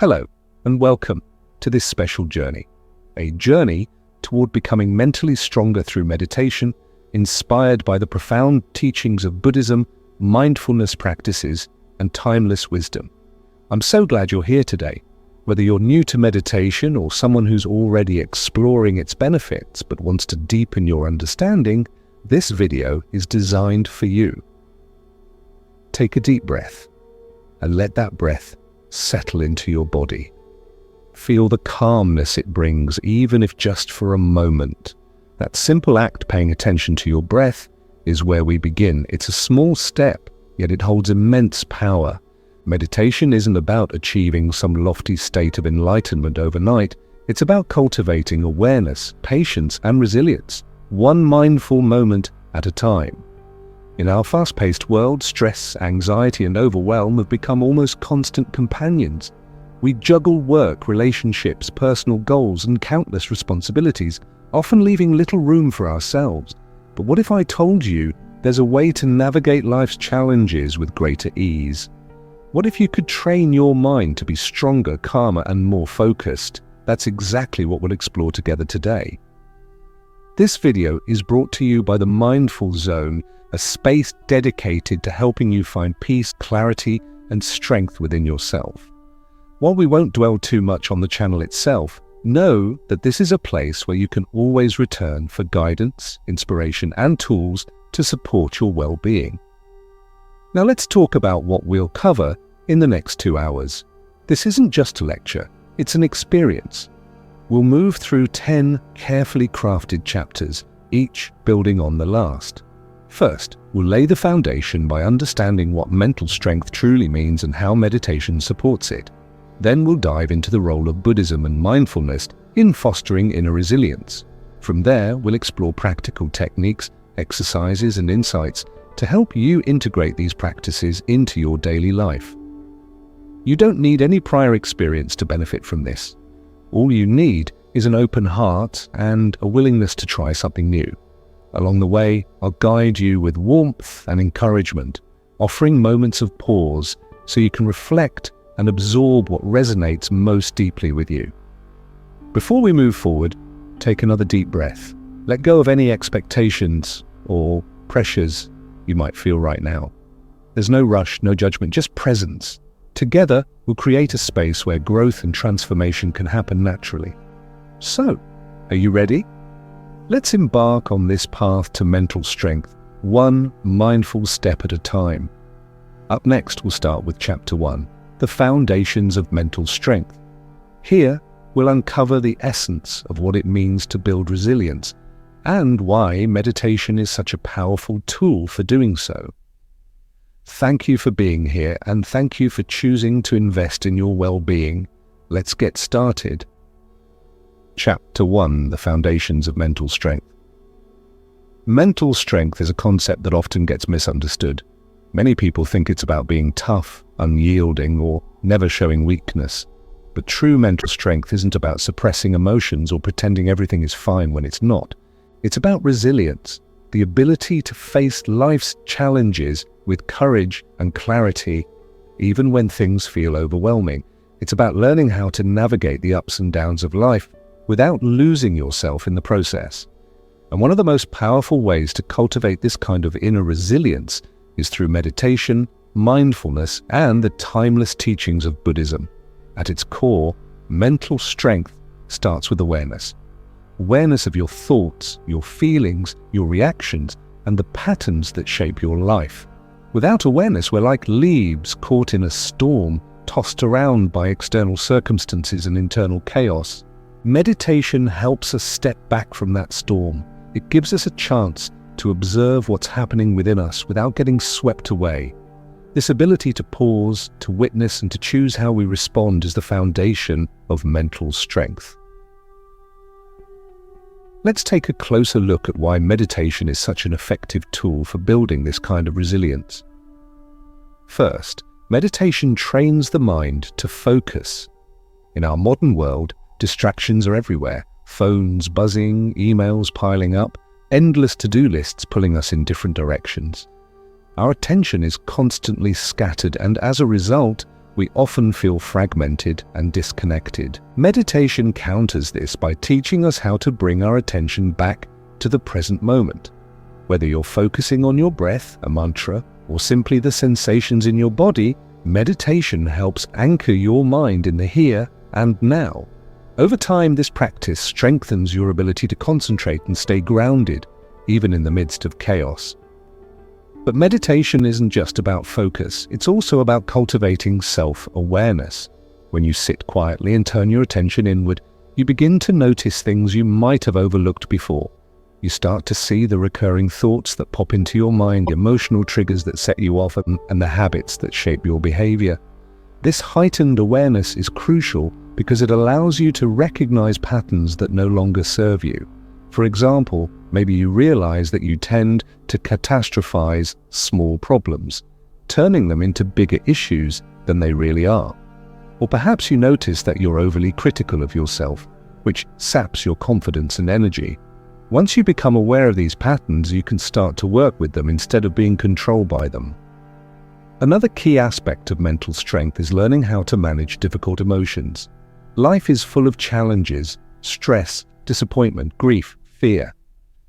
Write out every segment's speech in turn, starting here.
Hello, and welcome to this special journey. A journey toward becoming mentally stronger through meditation, inspired by the profound teachings of Buddhism, mindfulness practices, and timeless wisdom. I'm so glad you're here today. Whether you're new to meditation or someone who's already exploring its benefits but wants to deepen your understanding, this video is designed for you. Take a deep breath and let that breath settle into your body. Feel the calmness it brings, even if just for a moment. That simple act, paying attention to your breath, is where we begin. It's a small step, yet it holds immense power. Meditation isn't about achieving some lofty state of enlightenment overnight. It's about cultivating awareness, patience, and resilience, one mindful moment at a time. In our fast-paced world, stress, anxiety, and overwhelm have become almost constant companions. We juggle work, relationships, personal goals, and countless responsibilities, often leaving little room for ourselves. But what if I told you there's a way to navigate life's challenges with greater ease? What if you could train your mind to be stronger, calmer, and more focused? That's exactly what we'll explore together today. This video is brought to you by the Mindful Zone, a space dedicated to helping you find peace, clarity, and strength within yourself. While we won't dwell too much on the channel itself, know that this is a place where you can always return for guidance, inspiration, and tools to support your well-being. Now let's talk about what we'll cover in the next 2 hours. This isn't just a lecture, it's an experience. We'll move through 10 carefully crafted chapters, each building on the last. First, we'll lay the foundation by understanding what mental strength truly means and how meditation supports it. Then we'll dive into the role of Buddhism and mindfulness in fostering inner resilience. From there, we'll explore practical techniques, exercises, and insights to help you integrate these practices into your daily life. You don't need any prior experience to benefit from this. All you need is an open heart and a willingness to try something new. Along the way, I'll guide you with warmth and encouragement, offering moments of pause so you can reflect and absorb what resonates most deeply with you. Before we move forward, take another deep breath. Let go of any expectations or pressures you might feel right now. There's no rush, no judgment, just presence. Together, we'll create a space where growth and transformation can happen naturally. So, are you ready? Let's embark on this path to mental strength, one mindful step at a time. Up next, we'll start with Chapter 1, the foundations of mental strength. Here, we'll uncover the essence of what it means to build resilience and why meditation is such a powerful tool for doing so. Thank you for being here, and thank you for choosing to invest in your well-being. Let's get started. Chapter 1, the foundations of mental strength. Mental strength is a concept that often gets misunderstood. Many people think it's about being tough, unyielding, or never showing weakness. But true mental strength isn't about suppressing emotions or pretending everything is fine when it's not. It's about resilience, the ability to face life's challenges with courage and clarity, even when things feel overwhelming. It's about learning how to navigate the ups and downs of life without losing yourself in the process. And one of the most powerful ways to cultivate this kind of inner resilience is through meditation, mindfulness, and the timeless teachings of Buddhism. At its core, mental strength starts with awareness. Awareness of your thoughts, your feelings, your reactions, and the patterns that shape your life. Without awareness, we're like leaves caught in a storm, tossed around by external circumstances and internal chaos. Meditation helps us step back from that storm. It gives us a chance to observe what's happening within us without getting swept away. This ability to pause, to witness, and to choose how we respond is the foundation of mental strength. Let's take a closer look at why meditation is such an effective tool for building this kind of resilience. First, meditation trains the mind to focus. In our modern world, distractions are everywhere. Phones buzzing, emails piling up, endless to-do lists pulling us in different directions. Our attention is constantly scattered, and as a result, we often feel fragmented and disconnected. Meditation counters this by teaching us how to bring our attention back to the present moment. Whether you're focusing on your breath, a mantra, or simply the sensations in your body, meditation helps anchor your mind in the here and now. Over time, this practice strengthens your ability to concentrate and stay grounded, even in the midst of chaos. But meditation isn't just about focus, it's also about cultivating self-awareness. When you sit quietly and turn your attention inward, you begin to notice things you might have overlooked before. You start to see the recurring thoughts that pop into your mind, the emotional triggers that set you off, and the habits that shape your behavior. This heightened awareness is crucial because it allows you to recognize patterns that no longer serve you. For example, maybe you realize that you tend to catastrophize small problems, turning them into bigger issues than they really are. Or perhaps you notice that you're overly critical of yourself, which saps your confidence and energy. Once you become aware of these patterns, you can start to work with them instead of being controlled by them. Another key aspect of mental strength is learning how to manage difficult emotions. Life is full of challenges, stress, disappointment, grief, fear,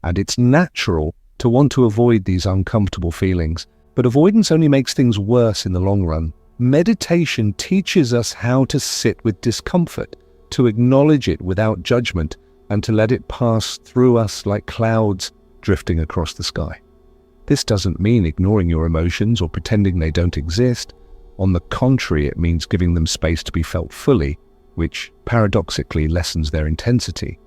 and it's natural to want to avoid these uncomfortable feelings, but avoidance only makes things worse in the long run. Meditation teaches us how to sit with discomfort, to acknowledge it without judgment, and to let it pass through us like clouds drifting across the sky. This doesn't mean ignoring your emotions or pretending they don't exist. On the contrary, it means giving them space to be felt fully, which paradoxically lessens their intensity.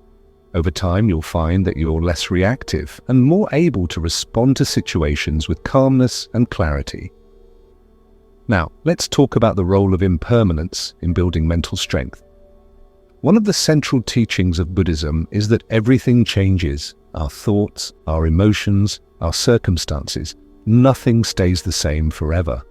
Over time, you'll find that you're less reactive and more able to respond to situations with calmness and clarity. Now, let's talk about the role of impermanence in building mental strength. One of the central teachings of Buddhism is that everything changes. Our thoughts, our emotions, our circumstances. Nothing stays the same forever.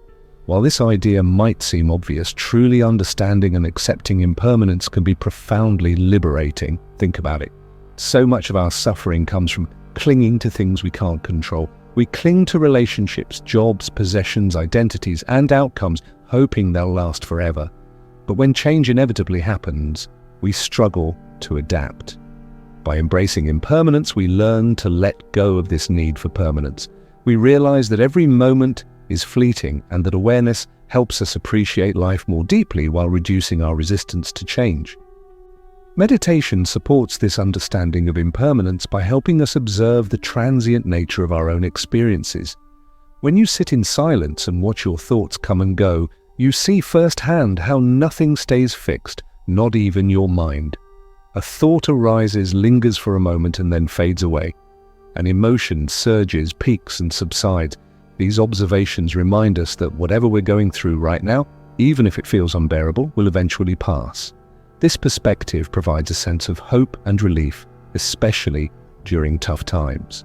While this idea might seem obvious, truly understanding and accepting impermanence can be profoundly liberating. Think about it. So much of our suffering comes from clinging to things we can't control. We cling to relationships, jobs, possessions, identities, and outcomes, hoping they'll last forever. But when change inevitably happens, we struggle to adapt. By embracing impermanence, we learn to let go of this need for permanence. We realize that every moment is fleeting and that awareness helps us appreciate life more deeply while reducing our resistance to change. Meditation supports this understanding of impermanence by helping us observe the transient nature of our own experiences. When you sit in silence and watch your thoughts come and go, you see firsthand how nothing stays fixed, not even your mind. A thought arises, lingers for a moment, and then fades away. An emotion surges, peaks, and subsides. These observations remind us that whatever we're going through right now, even if it feels unbearable, will eventually pass. This perspective provides a sense of hope and relief, especially during tough times.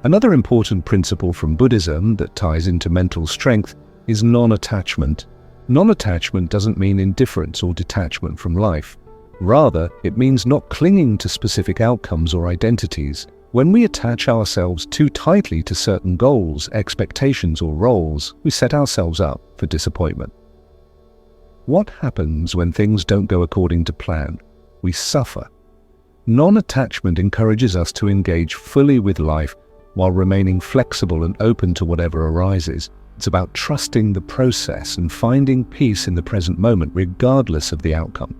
Another important principle from Buddhism that ties into mental strength is non-attachment. Non-attachment doesn't mean indifference or detachment from life. Rather, it means not clinging to specific outcomes or identities. When we attach ourselves too tightly to certain goals, expectations, or roles, we set ourselves up for disappointment. What happens when things don't go according to plan? We suffer. Non-attachment encourages us to engage fully with life while remaining flexible and open to whatever arises. It's about trusting the process and finding peace in the present moment regardless of the outcome.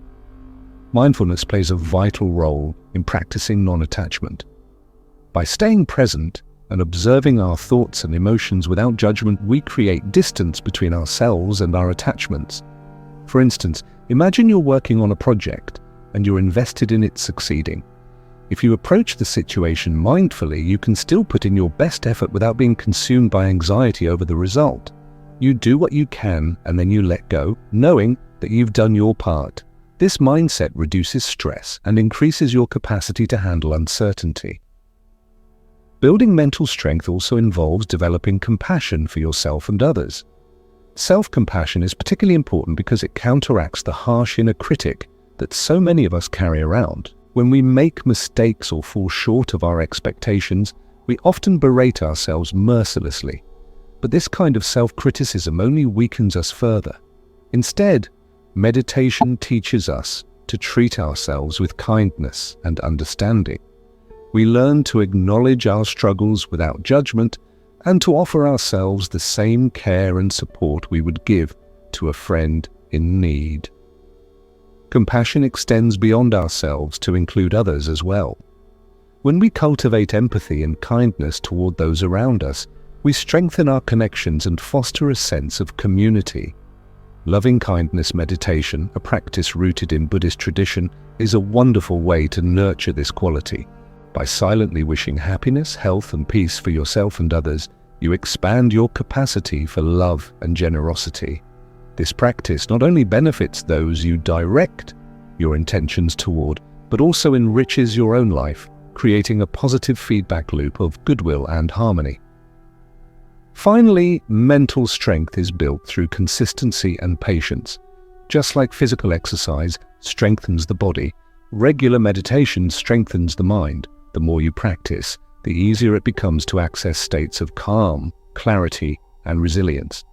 Mindfulness plays a vital role in practicing non-attachment. By staying present and observing our thoughts and emotions without judgment, we create distance between ourselves and our attachments. For instance, imagine you're working on a project and you're invested in it succeeding. If you approach the situation mindfully, you can still put in your best effort without being consumed by anxiety over the result. You do what you can and then you let go, knowing that you've done your part. This mindset reduces stress and increases your capacity to handle uncertainty. Building mental strength also involves developing compassion for yourself and others. Self-compassion is particularly important because it counteracts the harsh inner critic that so many of us carry around. When we make mistakes or fall short of our expectations, we often berate ourselves mercilessly. But this kind of self-criticism only weakens us further. Instead, meditation teaches us to treat ourselves with kindness and understanding. We learn to acknowledge our struggles without judgment and to offer ourselves the same care and support we would give to a friend in need. Compassion extends beyond ourselves to include others as well. When we cultivate empathy and kindness toward those around us, we strengthen our connections and foster a sense of community. Loving kindness meditation, a practice rooted in Buddhist tradition, is a wonderful way to nurture this quality. By silently wishing happiness, health, and peace for yourself and others, you expand your capacity for love and generosity. This practice not only benefits those you direct your intentions toward, but also enriches your own life, creating a positive feedback loop of goodwill and harmony. Finally, mental strength is built through consistency and patience. Just like physical exercise strengthens the body, regular meditation strengthens the mind. The more you practice, the easier it becomes to access states of calm, clarity, and resilience.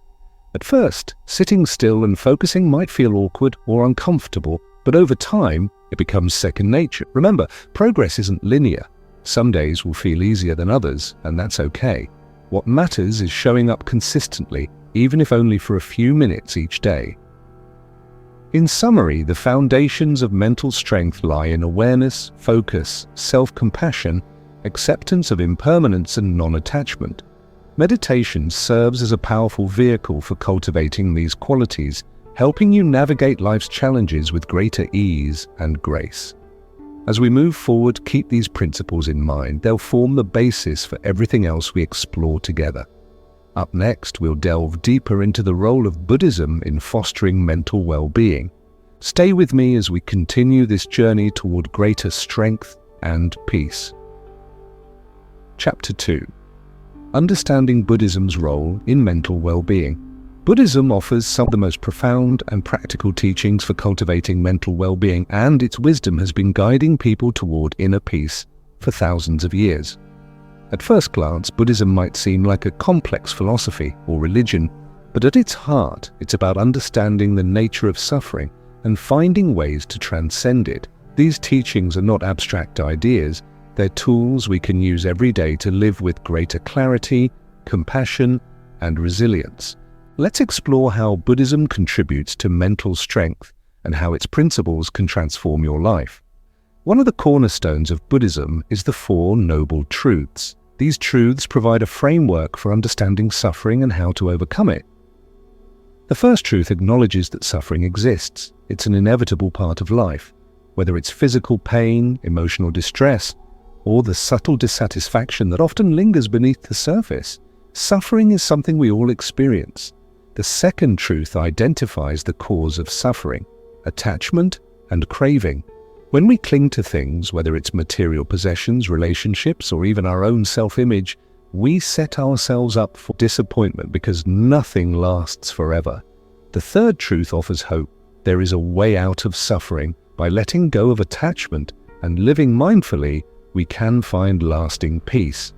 At first, sitting still and focusing might feel awkward or uncomfortable, but over time, it becomes second nature. Remember, progress isn't linear. Some days will feel easier than others, and that's okay. What matters is showing up consistently, even if only for a few minutes each day. In summary, the foundations of mental strength lie in awareness, focus, self-compassion, acceptance of impermanence, and non-attachment. Meditation serves as a powerful vehicle for cultivating these qualities, helping you navigate life's challenges with greater ease and grace. As we move forward, keep these principles in mind. They'll form the basis for everything else we explore together. Up next, we'll delve deeper into the role of Buddhism in fostering mental well-being. Stay with me as we continue this journey toward greater strength and peace. Chapter 2. Understanding Buddhism's role in mental well-being. Buddhism offers some of the most profound and practical teachings for cultivating mental well-being, and its wisdom has been guiding people toward inner peace for thousands of years. At first glance, Buddhism might seem like a complex philosophy or religion, but at its heart, it's about understanding the nature of suffering and finding ways to transcend it. These teachings are not abstract ideas, they're tools we can use every day to live with greater clarity, compassion, and resilience. Let's explore how Buddhism contributes to mental strength and how its principles can transform your life. One of the cornerstones of Buddhism is the Four Noble Truths. These truths provide a framework for understanding suffering and how to overcome it. The first truth acknowledges that suffering exists. It's an inevitable part of life. Whether it's physical pain, emotional distress, or the subtle dissatisfaction that often lingers beneath the surface, suffering is something we all experience. The second truth identifies the cause of suffering: attachment and craving. When we cling to things, whether it's material possessions, relationships, or even our own self-image, we set ourselves up for disappointment because nothing lasts forever. The third truth offers hope. There is a way out of suffering. By letting go of attachment and living mindfully, we can find lasting peace.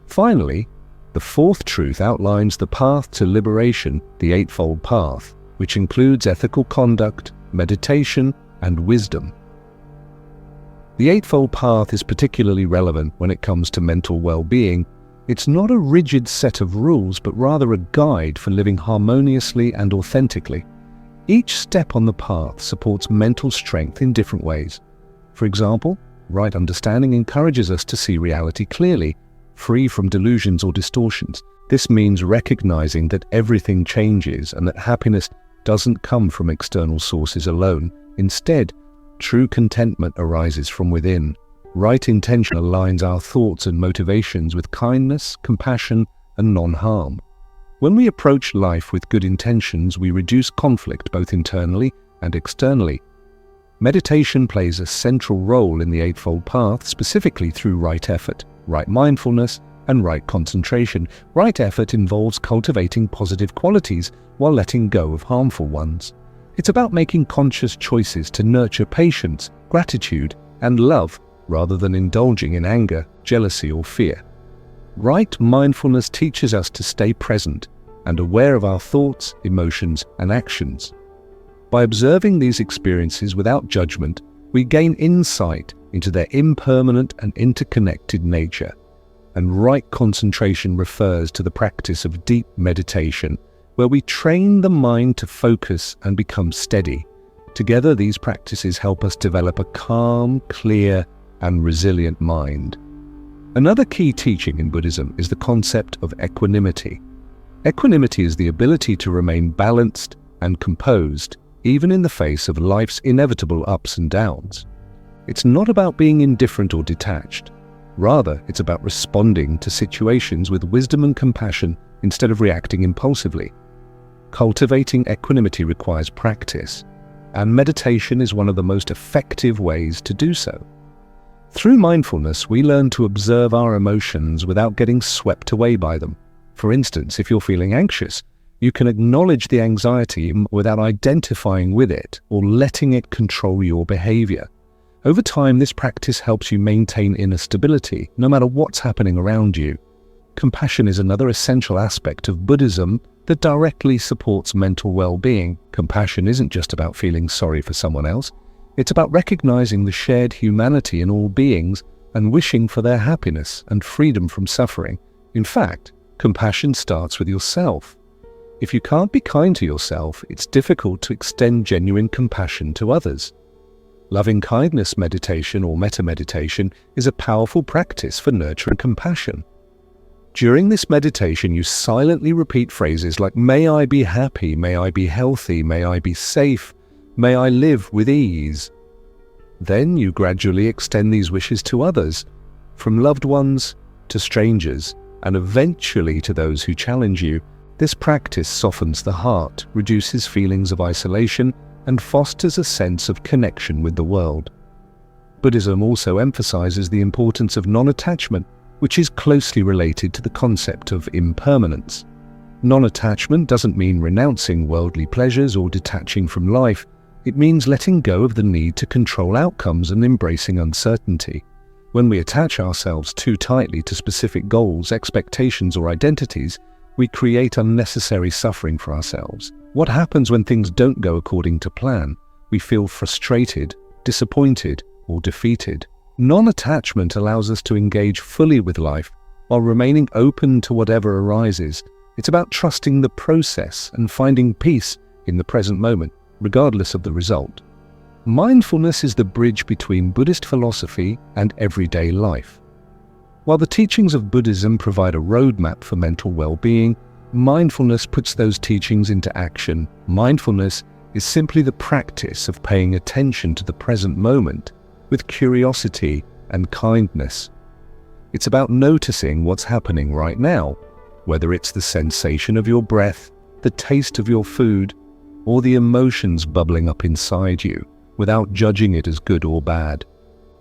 Finally, the fourth truth outlines the path to liberation, the Eightfold Path, which includes ethical conduct, meditation, and wisdom. The Eightfold Path is particularly relevant when it comes to mental well-being. It's not a rigid set of rules, but rather a guide for living harmoniously and authentically. Each step on the path supports mental strength in different ways. For example, right understanding encourages us to see reality clearly, free from delusions or distortions. This means recognizing that everything changes and that happiness doesn't come from external sources alone. Instead, true contentment arises from within. Right intention aligns our thoughts and motivations with kindness, compassion, and non-harm. When we approach life with good intentions, we reduce conflict both internally and externally. Meditation plays a central role in the Eightfold Path, specifically through right effort, right mindfulness, and right concentration. Right effort involves cultivating positive qualities while letting go of harmful ones. It's about making conscious choices to nurture patience, gratitude, and love, rather than indulging in anger, jealousy, or fear. Right mindfulness teaches us to stay present and aware of our thoughts, emotions, and actions. By observing these experiences without judgment, we gain insight into their impermanent and interconnected nature. And right concentration refers to the practice of deep meditation, where we train the mind to focus and become steady. Together, these practices help us develop a calm, clear, and resilient mind. Another key teaching in Buddhism is the concept of equanimity. Equanimity is the ability to remain balanced and composed, even in the face of life's inevitable ups and downs. It's not about being indifferent or detached. Rather, it's about responding to situations with wisdom and compassion instead of reacting impulsively. Cultivating equanimity requires practice, and meditation is one of the most effective ways to do so. Through mindfulness, we learn to observe our emotions without getting swept away by them. For instance, if you're feeling anxious, you can acknowledge the anxiety without identifying with it or letting it control your behavior. Over time, this practice helps you maintain inner stability, no matter what's happening around you. Compassion is another essential aspect of Buddhism that directly supports mental well-being. Compassion isn't just about feeling sorry for someone else. It's about recognizing the shared humanity in all beings and wishing for their happiness and freedom from suffering. In fact, compassion starts with yourself. If you can't be kind to yourself, it's difficult to extend genuine compassion to others. Loving-kindness meditation or metta-meditation is a powerful practice for nurturing compassion. During this meditation, you silently repeat phrases like, "May I be happy, may I be healthy, may I be safe, may I live with ease." Then you gradually extend these wishes to others, from loved ones to strangers, and eventually to those who challenge you. This practice softens the heart, reduces feelings of isolation, and fosters a sense of connection with the world. Buddhism also emphasizes the importance of non-attachment, which is closely related to the concept of impermanence. Non-attachment doesn't mean renouncing worldly pleasures or detaching from life. It means letting go of the need to control outcomes and embracing uncertainty. When we attach ourselves too tightly to specific goals, expectations, or identities, we create unnecessary suffering for ourselves. What happens when things don't go according to plan? We feel frustrated, disappointed, or defeated. Non-attachment allows us to engage fully with life while remaining open to whatever arises. It's about trusting the process and finding peace in the present moment, regardless of the result. Mindfulness is the bridge between Buddhist philosophy and everyday life. While the teachings of Buddhism provide a roadmap for mental well-being, mindfulness puts those teachings into action. Mindfulness is simply the practice of paying attention to the present moment with curiosity and kindness. It's about noticing what's happening right now, whether it's the sensation of your breath, the taste of your food, or the emotions bubbling up inside you, without judging it as good or bad.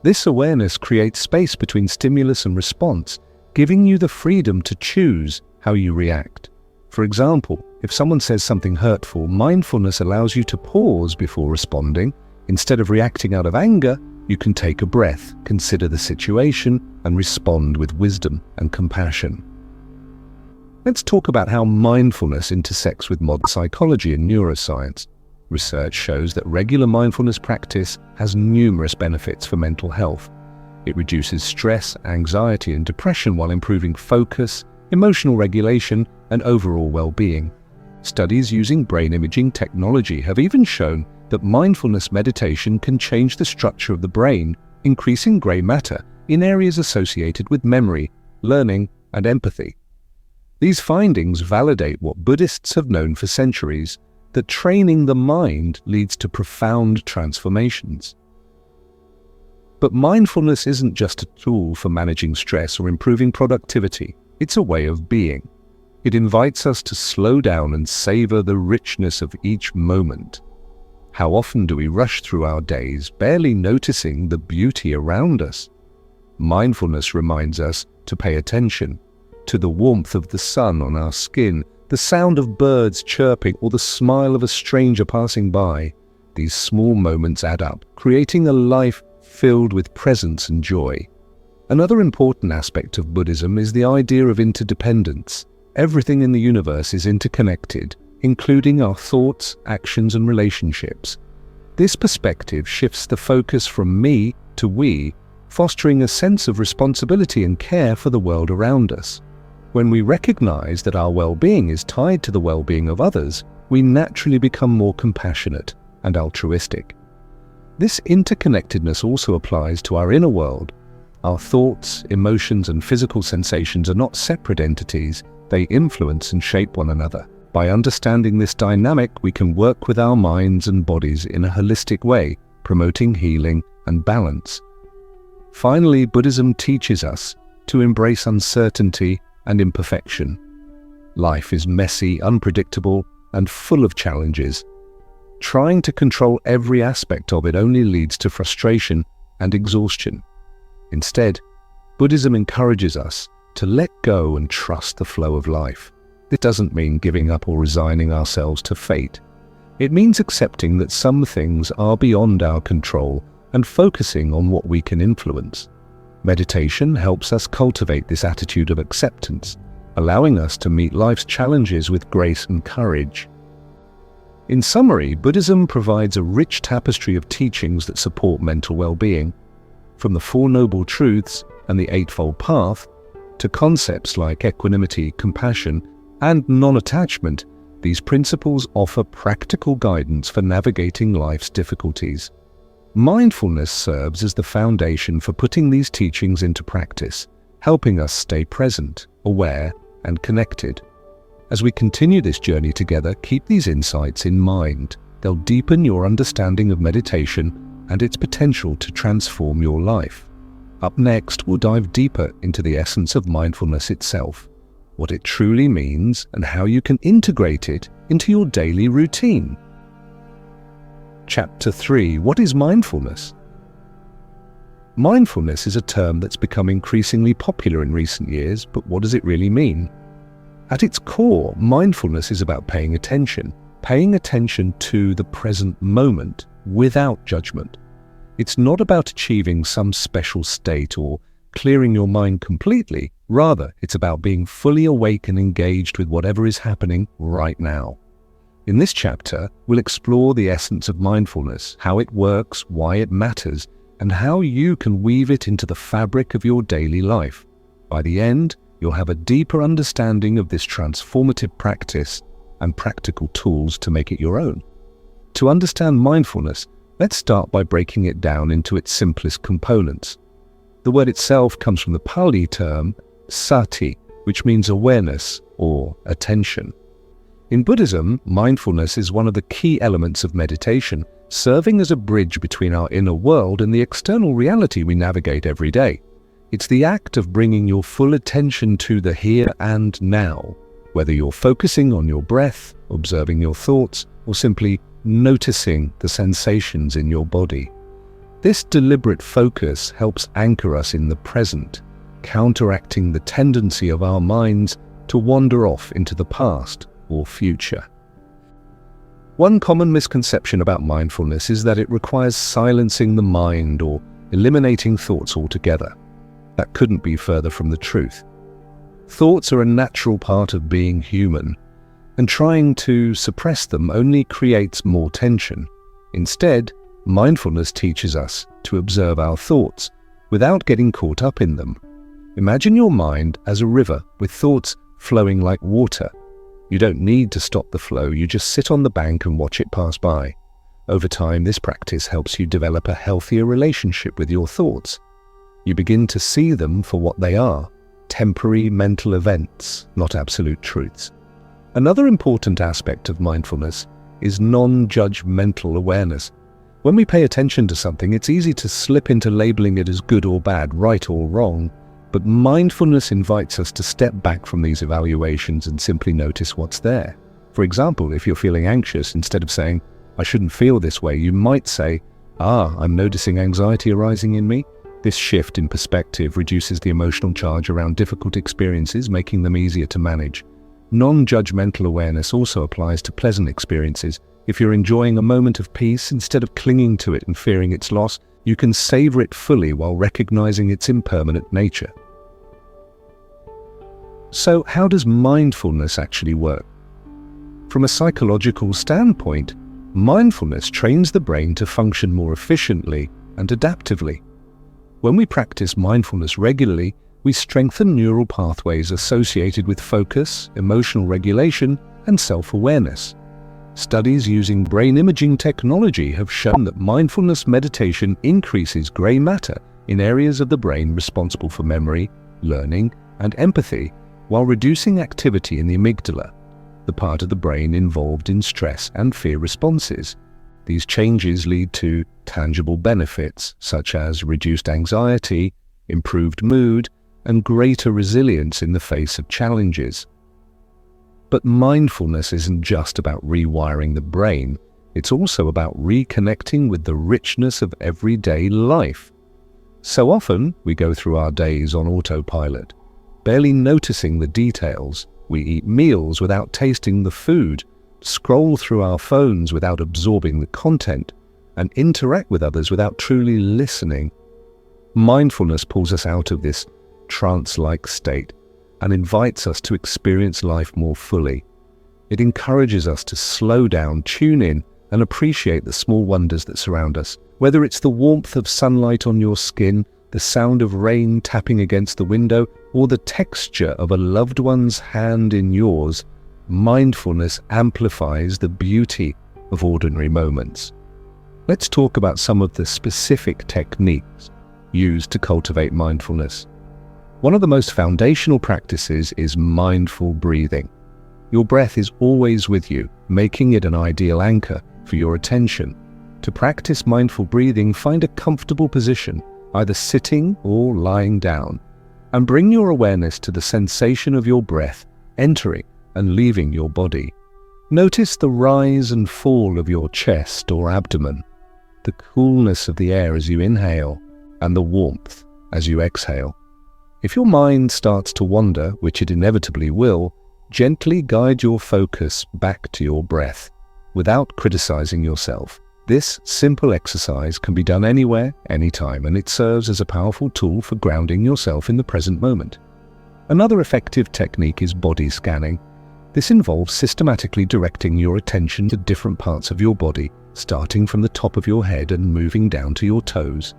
This awareness creates space between stimulus and response, giving you the freedom to choose how you react. For example, if someone says something hurtful, mindfulness allows you to pause before responding. Instead of reacting out of anger, you can take a breath, consider the situation, and respond with wisdom and compassion. Let's talk about how mindfulness intersects with modern psychology and neuroscience. Research shows that regular mindfulness practice has numerous benefits for mental health. It reduces stress, anxiety, and depression while improving focus, emotional regulation, and overall well-being. Studies using brain imaging technology have even shown that mindfulness meditation can change the structure of the brain, increasing grey matter in areas associated with memory, learning, and empathy. These findings validate what Buddhists have known for centuries, that training the mind leads to profound transformations. But mindfulness isn't just a tool for managing stress or improving productivity, it's a way of being. It invites us to slow down and savor the richness of each moment. How often do we rush through our days, barely noticing the beauty around us? Mindfulness reminds us to pay attention to the warmth of the sun on our skin, the sound of birds chirping, or the smile of a stranger passing by. These small moments add up, creating a life filled with presence and joy. Another important aspect of Buddhism is the idea of interdependence. Everything in the universe is interconnected, including our thoughts, actions, and relationships. This perspective shifts the focus from me to we, fostering a sense of responsibility and care for the world around us. When we recognize that our well-being is tied to the well-being of others, we naturally become more compassionate and altruistic. This interconnectedness also applies to our inner world. Our thoughts, emotions, and physical sensations are not separate entities. They influence and shape one another. By understanding this dynamic, we can work with our minds and bodies in a holistic way, promoting healing and balance. Finally, Buddhism teaches us to embrace uncertainty and imperfection. Life is messy, unpredictable, and full of challenges. Trying to control every aspect of it only leads to frustration and exhaustion. Instead, Buddhism encourages us to let go and trust the flow of life. This doesn't mean giving up or resigning ourselves to fate. It means accepting that some things are beyond our control and focusing on what we can influence. Meditation helps us cultivate this attitude of acceptance, allowing us to meet life's challenges with grace and courage. In summary, Buddhism provides a rich tapestry of teachings that support mental well-being. From the Four Noble Truths and the Eightfold Path to concepts like equanimity, compassion, and non-attachment, these principles offer practical guidance for navigating life's difficulties. Mindfulness serves as the foundation for putting these teachings into practice, helping us stay present, aware, and connected. As we continue this journey together, keep these insights in mind. They'll deepen your understanding of meditation and its potential to transform your life. Up next, we'll dive deeper into the essence of mindfulness itself, what it truly means, and how you can integrate it into your daily routine. Chapter 3. What is mindfulness? Mindfulness is a term that's become increasingly popular in recent years, but what does it really mean? At its core, mindfulness is about paying attention to the present moment without judgment. It's not about achieving some special state or clearing your mind completely. Rather, it's about being fully awake and engaged with whatever is happening right now. In this chapter, we'll explore the essence of mindfulness, how it works, why it matters, and how you can weave it into the fabric of your daily life. By the end, you'll have a deeper understanding of this transformative practice and practical tools to make it your own. To understand mindfulness, let's start by breaking it down into its simplest components. The word itself comes from the Pali term sati, which means awareness or attention. In Buddhism, mindfulness is one of the key elements of meditation, serving as a bridge between our inner world and the external reality we navigate every day. It's the act of bringing your full attention to the here and now, whether you're focusing on your breath, observing your thoughts, or simply noticing the sensations in your body. This deliberate focus helps anchor us in the present, counteracting the tendency of our minds to wander off into the past or future. One common misconception about mindfulness is that it requires silencing the mind or eliminating thoughts altogether. That couldn't be further from the truth. Thoughts are a natural part of being human, and trying to suppress them only creates more tension. Instead, mindfulness teaches us to observe our thoughts without getting caught up in them. Imagine your mind as a river with thoughts flowing like water. You don't need to stop the flow, you just sit on the bank and watch it pass by. Over time, this practice helps you develop a healthier relationship with your thoughts. You begin to see them for what they are, temporary mental events, not absolute truths. Another important aspect of mindfulness is non-judgmental awareness. When we pay attention to something, it's easy to slip into labeling it as good or bad, right or wrong. But mindfulness invites us to step back from these evaluations and simply notice what's there. For example, if you're feeling anxious, instead of saying, "I shouldn't feel this way," you might say, "I'm noticing anxiety arising in me." This shift in perspective reduces the emotional charge around difficult experiences, making them easier to manage. Non-judgmental awareness also applies to pleasant experiences. If you're enjoying a moment of peace, instead of clinging to it and fearing its loss, you can savor it fully while recognizing its impermanent nature. So, how does mindfulness actually work? From a psychological standpoint, mindfulness trains the brain to function more efficiently and adaptively. When we practice mindfulness regularly, we strengthen neural pathways associated with focus, emotional regulation, and self-awareness. Studies using brain imaging technology have shown that mindfulness meditation increases gray matter in areas of the brain responsible for memory, learning, and empathy, while reducing activity in the amygdala, the part of the brain involved in stress and fear responses. These changes lead to tangible benefits such as reduced anxiety, improved mood, and greater resilience in the face of challenges. But mindfulness isn't just about rewiring the brain, it's also about reconnecting with the richness of everyday life. So often, we go through our days on autopilot, barely noticing the details. We eat meals without tasting the food, scroll through our phones without absorbing the content, and interact with others without truly listening. Mindfulness pulls us out of this trance-like state and invites us to experience life more fully. It encourages us to slow down, tune in, and appreciate the small wonders that surround us. Whether it's the warmth of sunlight on your skin, the sound of rain tapping against the window, or the texture of a loved one's hand in yours, mindfulness amplifies the beauty of ordinary moments. Let's talk about some of the specific techniques used to cultivate mindfulness. One of the most foundational practices is mindful breathing. Your breath is always with you, making it an ideal anchor for your attention. To practice mindful breathing, find a comfortable position, either sitting or lying down, and bring your awareness to the sensation of your breath entering and leaving your body. Notice the rise and fall of your chest or abdomen, the coolness of the air as you inhale, and the warmth as you exhale. If your mind starts to wander, which it inevitably will, gently guide your focus back to your breath, without criticizing yourself. This simple exercise can be done anywhere, anytime, and it serves as a powerful tool for grounding yourself in the present moment. Another effective technique is body scanning. This involves systematically directing your attention to different parts of your body, starting from the top of your head and moving down to your toes.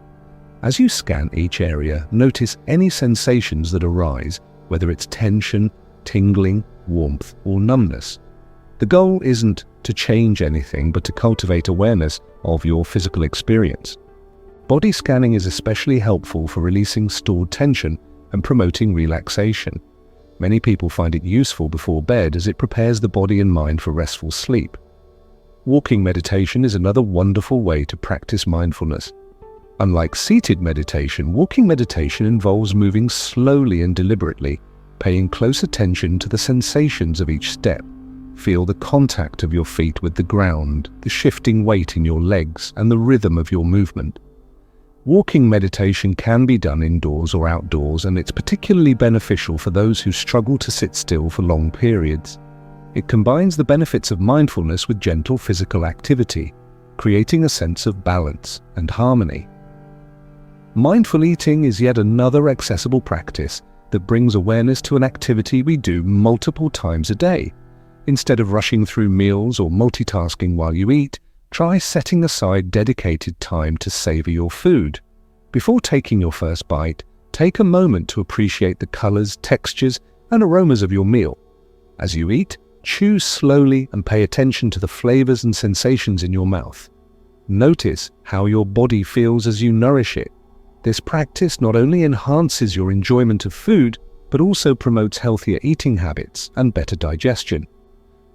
As you scan each area, notice any sensations that arise, whether it's tension, tingling, warmth, or numbness. The goal isn't to change anything, but to cultivate awareness of your physical experience. Body scanning is especially helpful for releasing stored tension and promoting relaxation. Many people find it useful before bed as it prepares the body and mind for restful sleep. Walking meditation is another wonderful way to practice mindfulness. Unlike seated meditation, walking meditation involves moving slowly and deliberately, paying close attention to the sensations of each step. Feel the contact of your feet with the ground, the shifting weight in your legs, and the rhythm of your movement. Walking meditation can be done indoors or outdoors, and it's particularly beneficial for those who struggle to sit still for long periods. It combines the benefits of mindfulness with gentle physical activity, creating a sense of balance and harmony. Mindful eating is yet another accessible practice that brings awareness to an activity we do multiple times a day. Instead of rushing through meals or multitasking while you eat, try setting aside dedicated time to savor your food. Before taking your first bite, take a moment to appreciate the colors, textures, and aromas of your meal. As you eat, chew slowly and pay attention to the flavors and sensations in your mouth. Notice how your body feels as you nourish it. This practice not only enhances your enjoyment of food, but also promotes healthier eating habits and better digestion.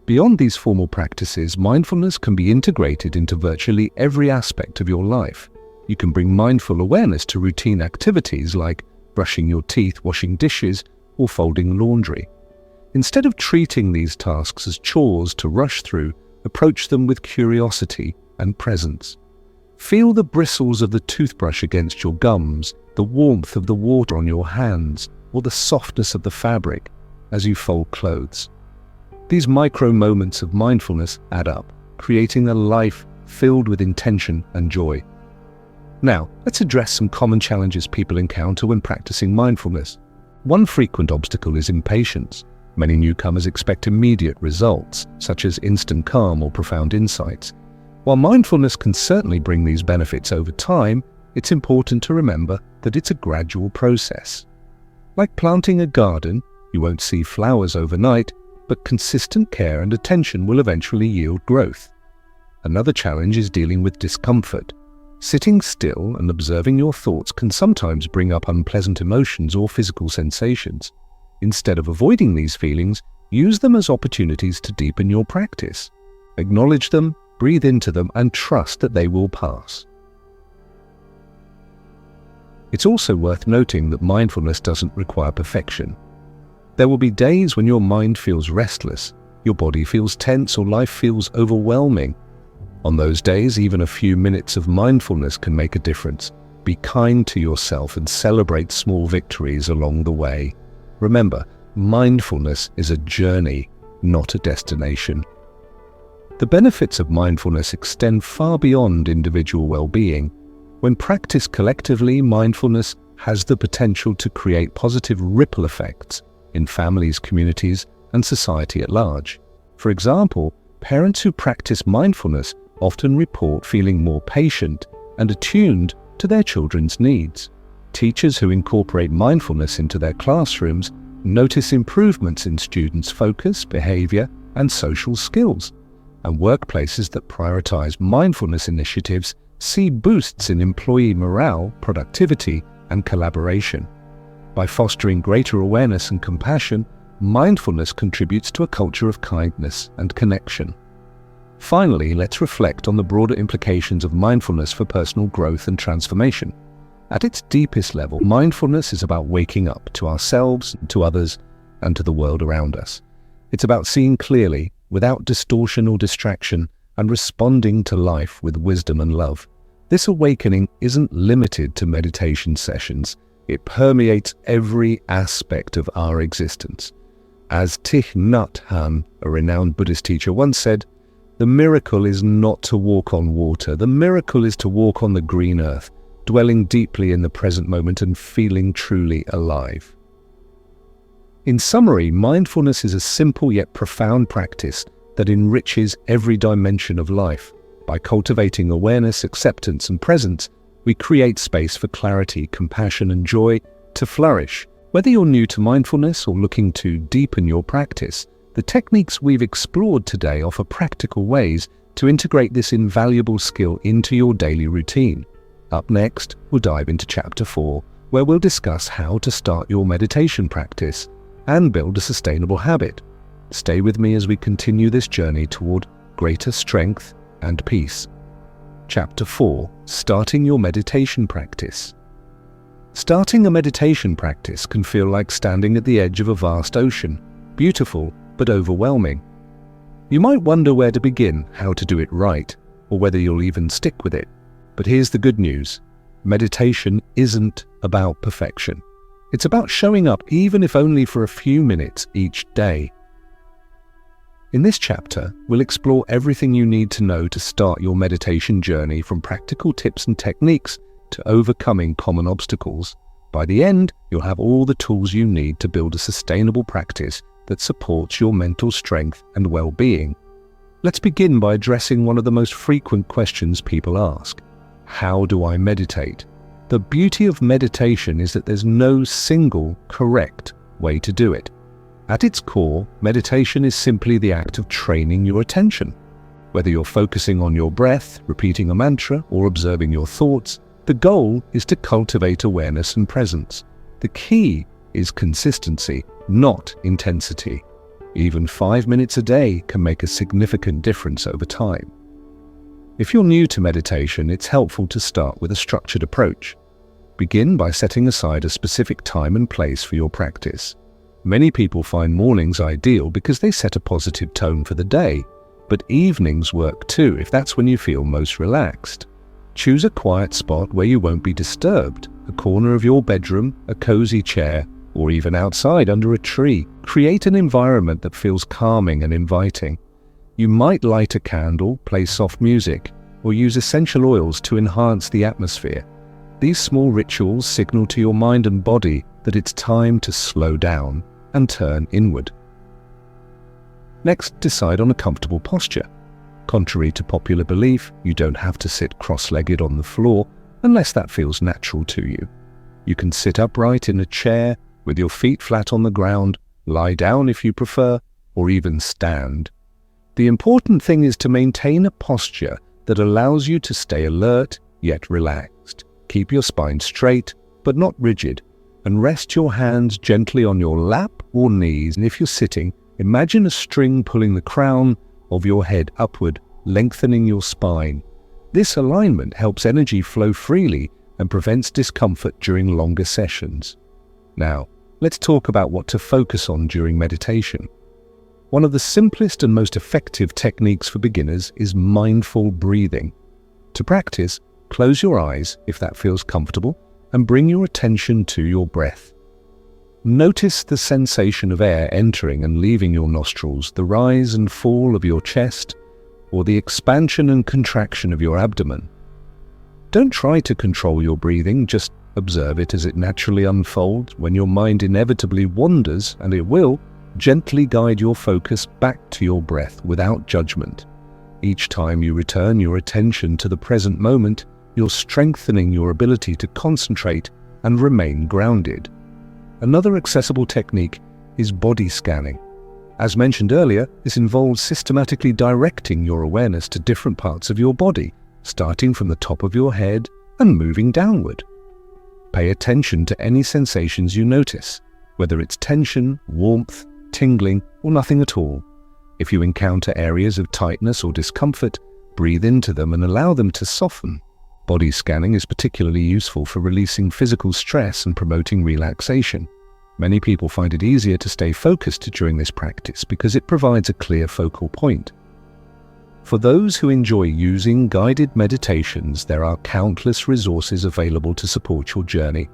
Beyond these formal practices, mindfulness can be integrated into virtually every aspect of your life. You can bring mindful awareness to routine activities like brushing your teeth, washing dishes, or folding laundry. Instead of treating these tasks as chores to rush through, approach them with curiosity and presence. Feel the bristles of the toothbrush against your gums, the warmth of the water on your hands, or the softness of the fabric as you fold clothes. These micro moments of mindfulness add up, creating a life filled with intention and joy. Now, let's address some common challenges people encounter when practicing mindfulness. One frequent obstacle is impatience. Many newcomers expect immediate results, such as instant calm or profound insights. While mindfulness can certainly bring these benefits over time, it's important to remember that it's a gradual process. Like planting a garden, you won't see flowers overnight, but consistent care and attention will eventually yield growth. Another challenge is dealing with discomfort. Sitting still and observing your thoughts can sometimes bring up unpleasant emotions or physical sensations. Instead of avoiding these feelings, use them as opportunities to deepen your practice. Acknowledge them, breathe into them, and trust that they will pass. It's also worth noting that mindfulness doesn't require perfection. There will be days when your mind feels restless, your body feels tense, or life feels overwhelming. On those days, even a few minutes of mindfulness can make a difference. Be kind to yourself and celebrate small victories along the way. Remember, mindfulness is a journey, not a destination. The benefits of mindfulness extend far beyond individual well-being. When practiced collectively, mindfulness has the potential to create positive ripple effects in families, communities, and society at large. For example, parents who practice mindfulness often report feeling more patient and attuned to their children's needs. Teachers who incorporate mindfulness into their classrooms notice improvements in students' focus, behavior, and social skills. And workplaces that prioritize mindfulness initiatives see boosts in employee morale, productivity, and collaboration. By fostering greater awareness and compassion, mindfulness contributes to a culture of kindness and connection. Finally, let's reflect on the broader implications of mindfulness for personal growth and transformation. At its deepest level, mindfulness is about waking up to ourselves, to others, and to the world around us. It's about seeing clearly, without distortion or distraction, and responding to life with wisdom and love. This awakening isn't limited to meditation sessions. It permeates every aspect of our existence. As Thich Nhat Hanh, a renowned Buddhist teacher, once said, "The miracle is not to walk on water. The miracle is to walk on the green earth, dwelling deeply in the present moment and feeling truly alive." In summary, mindfulness is a simple yet profound practice that enriches every dimension of life. By cultivating awareness, acceptance, and presence, we create space for clarity, compassion, and joy to flourish. Whether you're new to mindfulness or looking to deepen your practice, the techniques we've explored today offer practical ways to integrate this invaluable skill into your daily routine. Up next, we'll dive into Chapter 4, where we'll discuss how to start your meditation practice and build a sustainable habit. Stay with me as we continue this journey toward greater strength and peace. Chapter 4, Starting Your Meditation Practice. Starting a meditation practice can feel like standing at the edge of a vast ocean, beautiful but overwhelming. You might wonder where to begin, how to do it right, or whether you'll even stick with it. But here's the good news. Meditation isn't about perfection. It's about showing up even if only for a few minutes each day. In this chapter, we'll explore everything you need to know to start your meditation journey, from practical tips and techniques to overcoming common obstacles. By the end, you'll have all the tools you need to build a sustainable practice that supports your mental strength and well-being. Let's begin by addressing one of the most frequent questions people ask. How do I meditate? The beauty of meditation is that there's no single correct way to do it. At its core, meditation is simply the act of training your attention. Whether you're focusing on your breath, repeating a mantra, or observing your thoughts, the goal is to cultivate awareness and presence. The key is consistency, not intensity. Even 5 minutes a day can make a significant difference over time. If you're new to meditation, it's helpful to start with a structured approach. Begin by setting aside a specific time and place for your practice. Many people find mornings ideal because they set a positive tone for the day, but evenings work too if that's when you feel most relaxed. Choose a quiet spot where you won't be disturbed, a corner of your bedroom, a cozy chair, or even outside under a tree. Create an environment that feels calming and inviting. You might light a candle, play soft music, or use essential oils to enhance the atmosphere. These small rituals signal to your mind and body that it's time to slow down and turn inward. Next, decide on a comfortable posture. Contrary to popular belief, you don't have to sit cross-legged on the floor unless that feels natural to you. You can sit upright in a chair with your feet flat on the ground, lie down if you prefer, or even stand. The important thing is to maintain a posture that allows you to stay alert yet relaxed. Keep your spine straight but not rigid, and rest your hands gently on your lap or knees. And if you're sitting, imagine a string pulling the crown of your head upward, lengthening your spine. This alignment helps energy flow freely and prevents discomfort during longer sessions. Now, let's talk about what to focus on during meditation. One of the simplest and most effective techniques for beginners is mindful breathing. To practice, close your eyes if that feels comfortable and bring your attention to your breath. Notice the sensation of air entering and leaving your nostrils, the rise and fall of your chest, or the expansion and contraction of your abdomen. Don't try to control your breathing, just observe it as it naturally unfolds. When your mind inevitably wanders, and it will, gently guide your focus back to your breath without judgment. Each time you return your attention to the present moment, you're strengthening your ability to concentrate and remain grounded. Another accessible technique is body scanning. As mentioned earlier, this involves systematically directing your awareness to different parts of your body, starting from the top of your head and moving downward. Pay attention to any sensations you notice, whether it's tension, warmth, tingling, or nothing at all. If you encounter areas of tightness or discomfort, breathe into them and allow them to soften. Body scanning is particularly useful for releasing physical stress and promoting relaxation. Many people find it easier to stay focused during this practice because it provides a clear focal point. For those who enjoy using guided meditations, there are countless resources available to support your journey.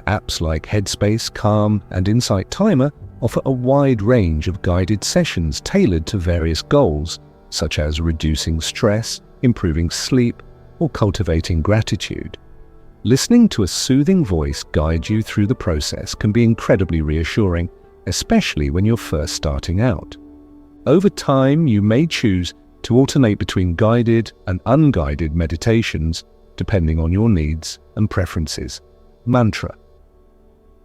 Apps like Headspace, Calm, and Insight Timer offer a wide range of guided sessions tailored to various goals, such as reducing stress, improving sleep, or cultivating gratitude. Listening to a soothing voice guide you through the process can be incredibly reassuring, especially when you're first starting out. Over time, you may choose to alternate between guided and unguided meditations, depending on your needs and preferences. Mantra.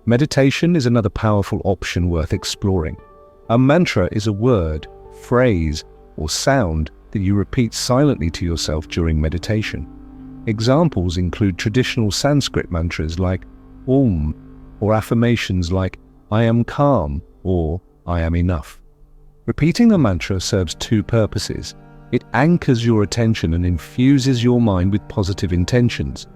Meditation is another powerful option worth exploring. A mantra is a word, phrase, or sound that you repeat silently to yourself during meditation. Examples include traditional Sanskrit mantras like Om, or affirmations like I am calm or I am enough. Repeating a mantra serves two purposes. It anchors your attention and infuses your mind with positive intentions.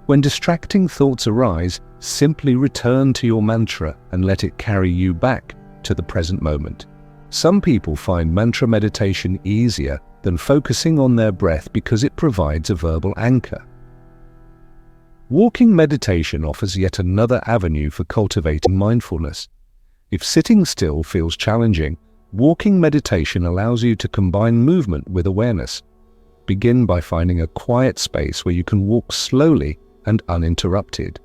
When distracting thoughts arise, simply return to your mantra and let it carry you back to the present moment. Some people find mantra meditation easier than focusing on their breath because it provides a verbal anchor. Walking meditation offers yet another avenue for cultivating mindfulness. If sitting still feels challenging, walking meditation allows you to combine movement with awareness. Begin by finding a quiet space where you can walk slowly and uninterrupted.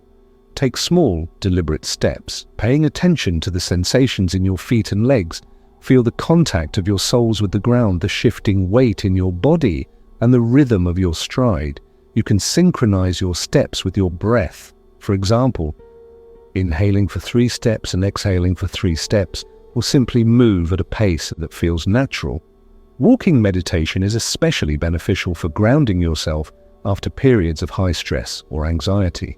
Take small, deliberate steps, paying attention to the sensations in your feet and legs. Feel the contact of your soles with the ground, the shifting weight in your body, and the rhythm of your stride. You can synchronize your steps with your breath. For example, inhaling for 3 steps and exhaling for 3 steps, or simply move at a pace that feels natural. Walking meditation is especially beneficial for grounding yourself after periods of high stress or anxiety.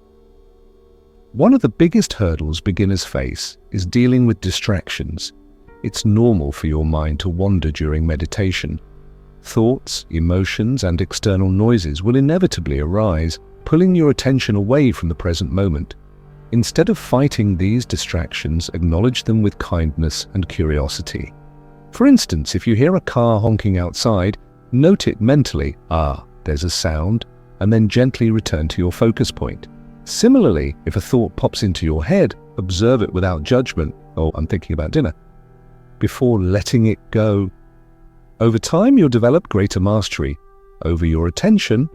One of the biggest hurdles beginners face is dealing with distractions. It's normal for your mind to wander during meditation. Thoughts, emotions, and external noises will inevitably arise, pulling your attention away from the present moment. Instead of fighting these distractions, acknowledge them with kindness and curiosity. For instance, if you hear a car honking outside, note it mentally, there's a sound, and then gently return to your focus point. Similarly, if a thought pops into your head, observe it without judgment, I'm thinking about dinner, before letting it go. Over time, you'll develop greater mastery over your attention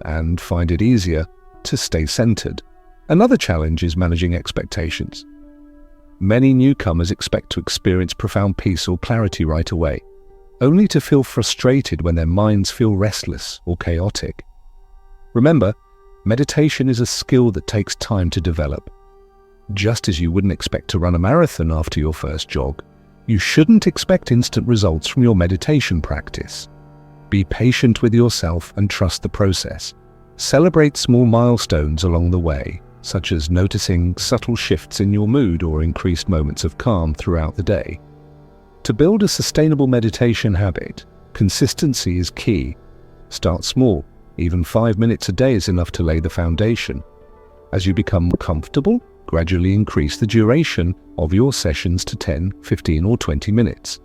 and find it easier to stay centered. Another challenge is managing expectations. Many newcomers expect to experience profound peace or clarity right away. only to feel frustrated when their minds feel restless or chaotic. Remember, meditation is a skill that takes time to develop. Just as you wouldn't expect to run a marathon after your first jog, you shouldn't expect instant results from your meditation practice. Be patient with yourself and trust the process. Celebrate small milestones along the way, such as noticing subtle shifts in your mood or increased moments of calm throughout the day. To build a sustainable meditation habit, consistency is key. Start small. Even 5 minutes a day is enough to lay the foundation. As you become more comfortable, gradually increase the duration of your sessions to 10, 15 or 20 minutes.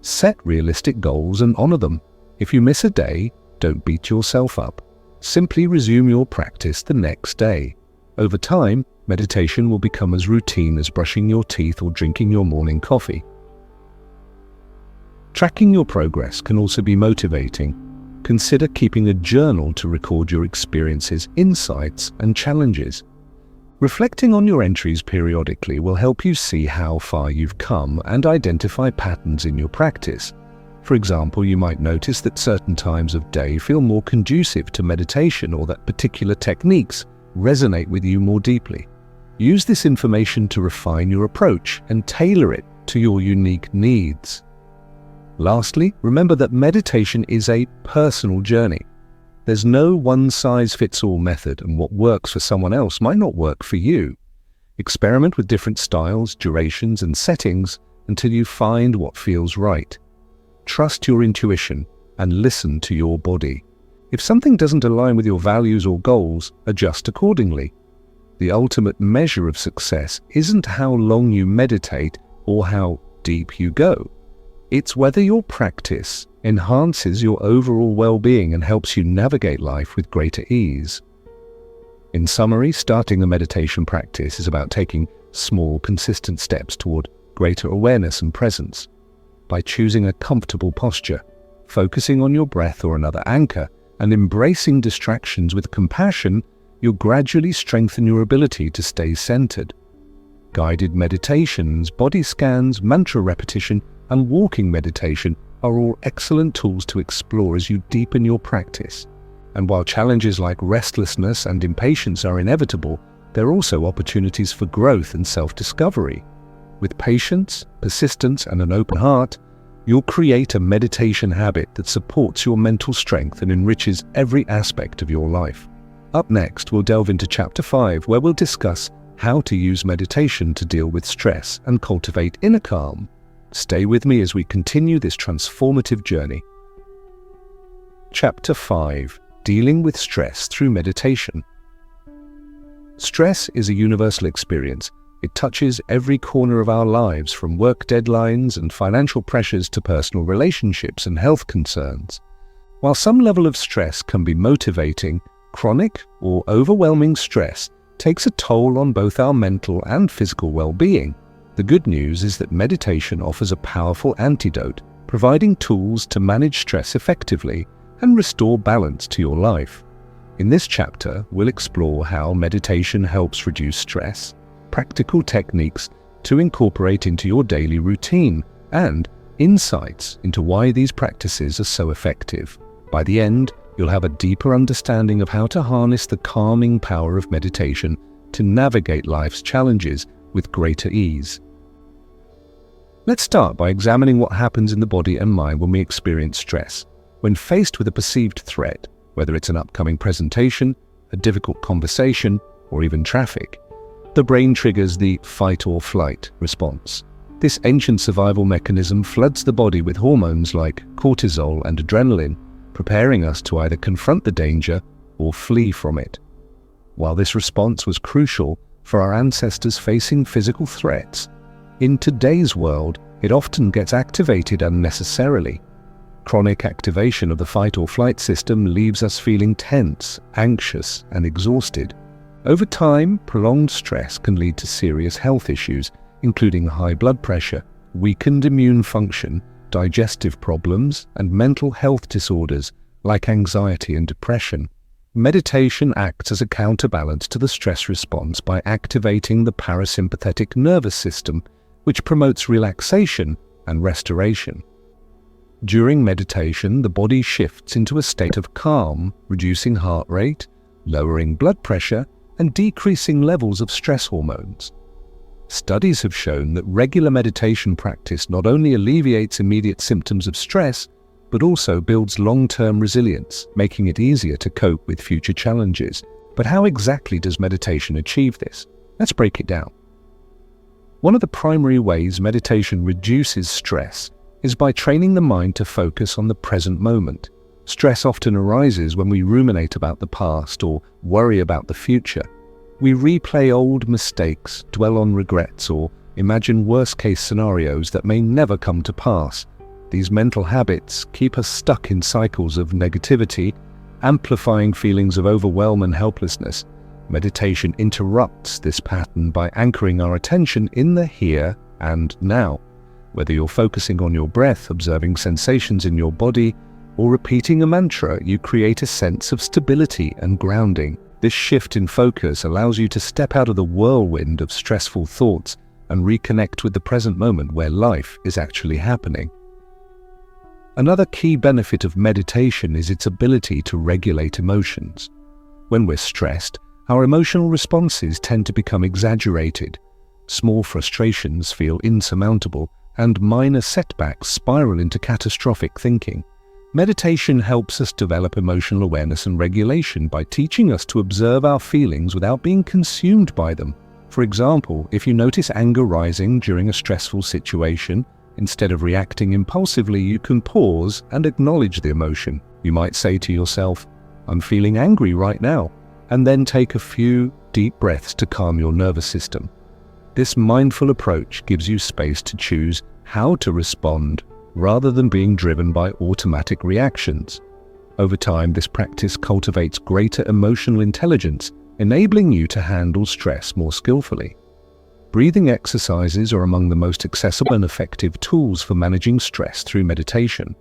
Set realistic goals and honor them. If you miss a day, don't beat yourself up. Simply resume your practice the next day. Over time, meditation will become as routine as brushing your teeth or drinking your morning coffee. Tracking your progress can also be motivating. Consider keeping a journal to record your experiences, insights, and challenges. Reflecting on your entries periodically will help you see how far you've come and identify patterns in your practice. For example, you might notice that certain times of day feel more conducive to meditation or that particular techniques resonate with you more deeply. Use this information to refine your approach and tailor it to your unique needs. Lastly, remember that meditation is a personal journey. There's no one-size-fits-all method, and what works for someone else might not work for you. Experiment with different styles, durations, and settings until you find what feels right. Trust your intuition and listen to your body. If something doesn't align with your values or goals, adjust accordingly. The ultimate measure of success isn't how long you meditate or how deep you go. It's whether your practice enhances your overall well-being and helps you navigate life with greater ease. In summary, starting a meditation practice is about taking small, consistent steps toward greater awareness and presence. By choosing a comfortable posture, focusing on your breath or another anchor, and embracing distractions with compassion, you'll gradually strengthen your ability to stay centered. Guided meditations, body scans, mantra repetition, and walking meditation are all excellent tools to explore as you deepen your practice. And while challenges like restlessness and impatience are inevitable, there are also opportunities for growth and self-discovery. With patience, persistence, and an open heart, you'll create a meditation habit that supports your mental strength and enriches every aspect of your life. Up next, we'll delve into Chapter 5, where we'll discuss how to use meditation to deal with stress and cultivate inner calm. Stay with me as we continue this transformative journey. Chapter 5: Dealing with Stress Through Meditation. Stress is a universal experience. It touches every corner of our lives, from work deadlines and financial pressures to personal relationships and health concerns. While some level of stress can be motivating, chronic or overwhelming stress takes a toll on both our mental and physical well-being. The good news is that meditation offers a powerful antidote, providing tools to manage stress effectively and restore balance to your life. In this chapter, we'll explore how meditation helps reduce stress, practical techniques to incorporate into your daily routine, and insights into why these practices are so effective. By the end, you'll have a deeper understanding of how to harness the calming power of meditation to navigate life's challenges with greater ease. Let's start by examining what happens in the body and mind when we experience stress. When faced with a perceived threat, whether it's an upcoming presentation, a difficult conversation, or even traffic, the brain triggers the fight or flight response. This ancient survival mechanism floods the body with hormones like cortisol and adrenaline, preparing us to either confront the danger or flee from it. While this response was crucial for our ancestors facing physical threats, in today's world, it often gets activated unnecessarily. Chronic activation of the fight or flight system leaves us feeling tense, anxious, and exhausted. Over time, prolonged stress can lead to serious health issues, including high blood pressure, weakened immune function, digestive problems, and mental health disorders like anxiety and depression. Meditation acts as a counterbalance to the stress response by activating the parasympathetic nervous system, which promotes relaxation and restoration. During meditation, the body shifts into a state of calm, reducing heart rate, lowering blood pressure, and decreasing levels of stress hormones. Studies have shown that regular meditation practice not only alleviates immediate symptoms of stress, but also builds long-term resilience, making it easier to cope with future challenges. But how exactly does meditation achieve this? Let's break it down. One of the primary ways meditation reduces stress is by training the mind to focus on the present moment. Stress often arises when we ruminate about the past or worry about the future. We replay old mistakes, dwell on regrets, or imagine worst-case scenarios that may never come to pass. These mental habits keep us stuck in cycles of negativity, amplifying feelings of overwhelm and helplessness. Meditation interrupts this pattern by anchoring our attention in the here and now. Whether you're focusing on your breath, observing sensations in your body, or repeating a mantra, you create a sense of stability and grounding. This shift in focus allows you to step out of the whirlwind of stressful thoughts and reconnect with the present moment where life is actually happening. Another key benefit of meditation is its ability to regulate emotions. When we're stressed, our emotional responses tend to become exaggerated. Small frustrations feel insurmountable, and minor setbacks spiral into catastrophic thinking. Meditation helps us develop emotional awareness and regulation by teaching us to observe our feelings without being consumed by them. For example, if you notice anger rising during a stressful situation, instead of reacting impulsively, you can pause and acknowledge the emotion. You might say to yourself, "I'm feeling angry right now," and then take a few deep breaths to calm your nervous system. This mindful approach gives you space to choose how to respond rather than being driven by automatic reactions. Over time, this practice cultivates greater emotional intelligence, enabling you to handle stress more skillfully. Breathing exercises are among the most accessible and effective tools for managing stress through meditation.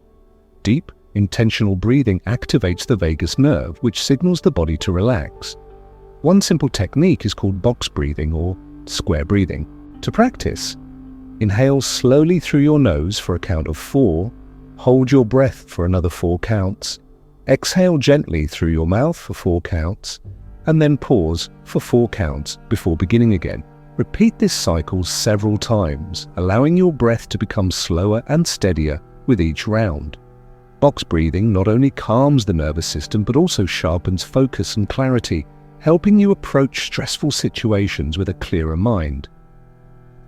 Deep, intentional breathing activates the vagus nerve, which signals the body to relax. One simple technique is called box breathing or square breathing. To practice, inhale slowly through your nose for a count of 4, hold your breath for another 4 counts, exhale gently through your mouth for 4 counts, and then pause for 4 counts before beginning again. Repeat this cycle several times, allowing your breath to become slower and steadier with each round. Box breathing not only calms the nervous system but also sharpens focus and clarity, helping you approach stressful situations with a clearer mind.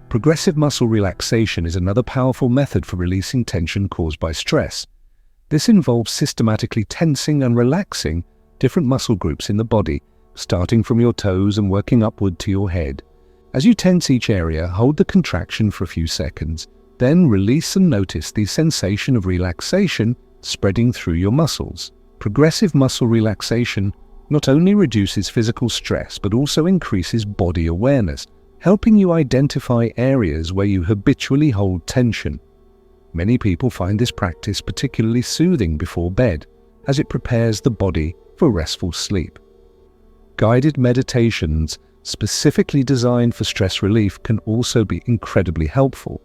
Progressive muscle relaxation is another powerful method for releasing tension caused by stress. This involves systematically tensing and relaxing different muscle groups in the body, starting from your toes and working upward to your head. As you tense each area, hold the contraction for a few seconds, then release and notice the sensation of relaxation spreading through your muscles. Progressive muscle relaxation not only reduces physical stress but also increases body awareness, helping you identify areas where you habitually hold tension. Many people find this practice particularly soothing before bed, as it prepares the body for restful sleep. Guided meditations specifically designed for stress relief can also be incredibly helpful,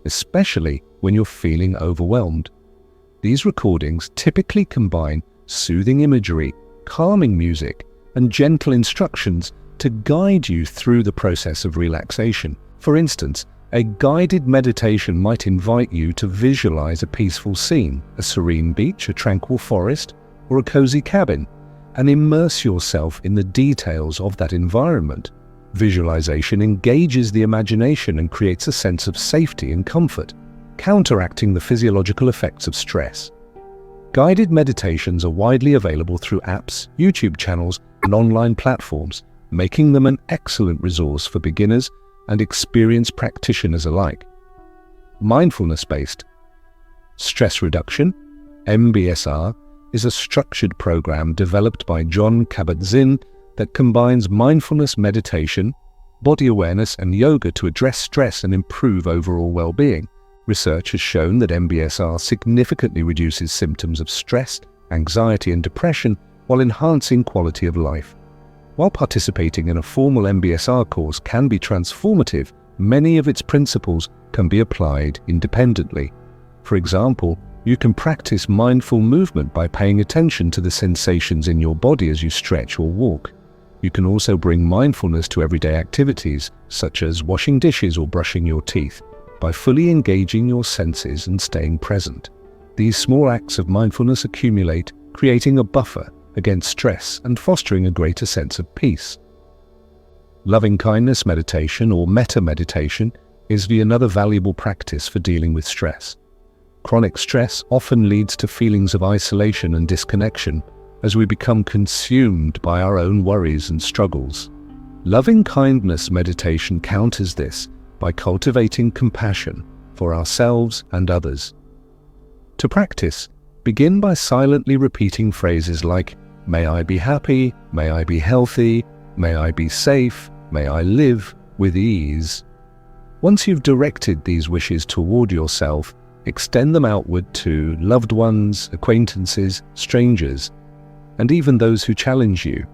especially when you're feeling overwhelmed. These recordings typically combine soothing imagery, calming music, and gentle instructions to guide you through the process of relaxation. For instance, a guided meditation might invite you to visualize a peaceful scene, a serene beach, a tranquil forest, or a cozy cabin, and immerse yourself in the details of that environment. Visualization engages the imagination and creates a sense of safety and comfort, counteracting the physiological effects of stress. Guided meditations are widely available through apps, YouTube channels, and online platforms, making them an excellent resource for beginners and experienced practitioners alike. Mindfulness-based stress reduction, MBSR, is a structured program developed by Jon Kabat-Zinn that combines mindfulness meditation, body awareness, and yoga to address stress and improve overall well-being. Research has shown that MBSR significantly reduces symptoms of stress, anxiety, and depression while enhancing quality of life. While participating in a formal MBSR course can be transformative, many of its principles can be applied independently. For example, You can practice mindful movement by paying attention to the sensations in your body as you stretch or walk. You can also bring mindfulness to everyday activities, such as washing dishes or brushing your teeth, by fully engaging your senses and staying present. These small acts of mindfulness accumulate, creating a buffer against stress and fostering a greater sense of peace. Loving-kindness meditation, or metta meditation, is another valuable practice for dealing with stress. Chronic stress often leads to feelings of isolation and disconnection as we become consumed by our own worries and struggles. Loving-kindness meditation counters this by cultivating compassion for ourselves and others. To practice, begin by silently repeating phrases like, "May I be happy, may I be healthy, may I be safe, may I live with ease." Once you've directed these wishes toward yourself, extend them outward to loved ones, acquaintances, strangers, and even those who challenge you.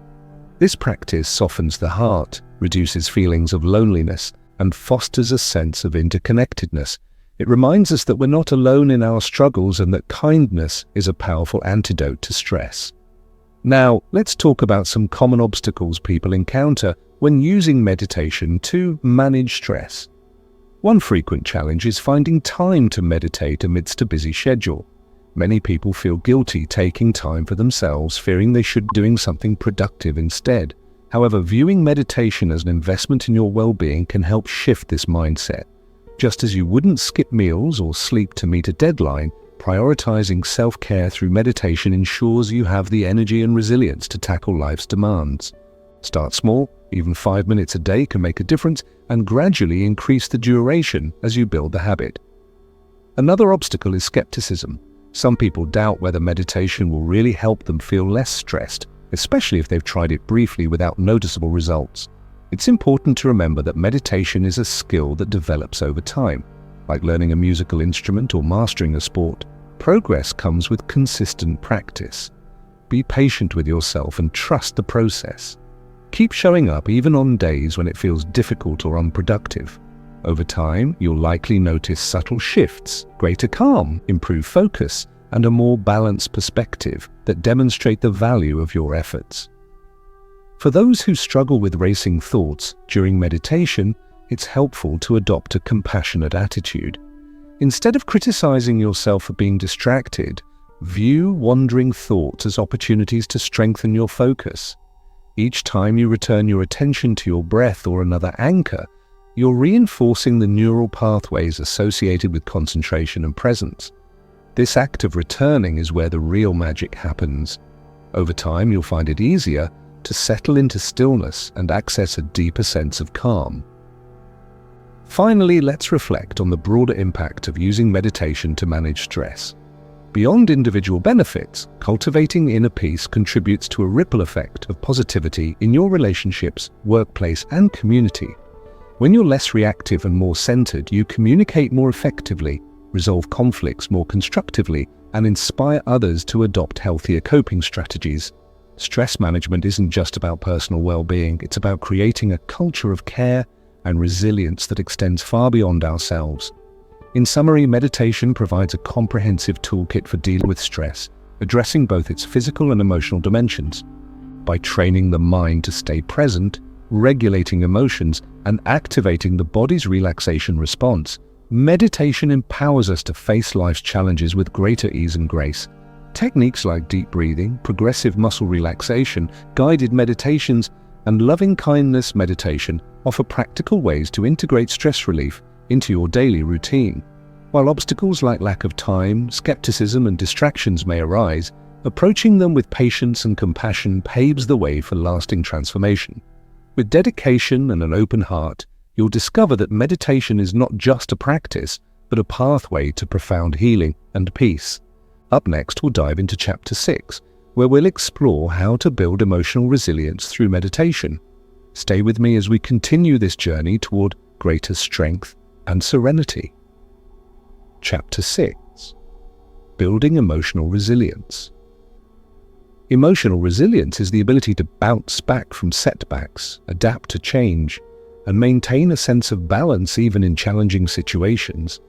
This practice softens the heart, reduces feelings of loneliness, and fosters a sense of interconnectedness. It reminds us that we're not alone in our struggles and that kindness is a powerful antidote to stress. Now, let's talk about some common obstacles people encounter when using meditation to manage stress. One frequent challenge is finding time to meditate amidst a busy schedule. Many people feel guilty taking time for themselves, fearing they should be doing something productive instead. However, viewing meditation as an investment in your well-being can help shift this mindset. Just as you wouldn't skip meals or sleep to meet a deadline, prioritizing self-care through meditation ensures you have the energy and resilience to tackle life's demands. Start small, even 5 minutes a day can make a difference, and gradually increase the duration as you build the habit. Another obstacle is skepticism. Some people doubt whether meditation will really help them feel less stressed, especially if they've tried it briefly without noticeable results. It's important to remember that meditation is a skill that develops over time. Like learning a musical instrument or mastering a sport, progress comes with consistent practice. Be patient with yourself and trust the process. Keep showing up even on days when it feels difficult or unproductive. Over time, you'll likely notice subtle shifts, greater calm, improved focus, and a more balanced perspective that demonstrate the value of your efforts. For those who struggle with racing thoughts during meditation, it's helpful to adopt a compassionate attitude. Instead of criticizing yourself for being distracted, view wandering thoughts as opportunities to strengthen your focus. Each time you return your attention to your breath or another anchor, you're reinforcing the neural pathways associated with concentration and presence. This act of returning is where the real magic happens. Over time, you'll find it easier to settle into stillness and access a deeper sense of calm. Finally, let's reflect on the broader impact of using meditation to manage stress. Beyond individual benefits, cultivating inner peace contributes to a ripple effect of positivity in your relationships, workplace, and community. When you're less reactive and more centered, you communicate more effectively, resolve conflicts more constructively, and inspire others to adopt healthier coping strategies. Stress management isn't just about personal well-being, it's about creating a culture of care and resilience that extends far beyond ourselves. In summary, meditation provides a comprehensive toolkit for dealing with stress, addressing both its physical and emotional dimensions. By training the mind to stay present, regulating emotions, and activating the body's relaxation response, meditation empowers us to face life's challenges with greater ease and grace. Techniques like deep breathing, progressive muscle relaxation, guided meditations, and loving-kindness meditation offer practical ways to integrate stress relief into your daily routine. While obstacles like lack of time, skepticism, and distractions may arise, approaching them with patience and compassion paves the way for lasting transformation. With dedication and an open heart, you'll discover that meditation is not just a practice, but a pathway to profound healing and peace. Up next, we'll dive into Chapter 6, where we'll explore how to build emotional resilience through meditation. Stay with me as we continue this journey toward greater strength and serenity. Chapter 6. Building emotional resilience. Emotional resilience is the ability to bounce back from setbacks, adapt to change, and maintain a sense of balance even in challenging situations.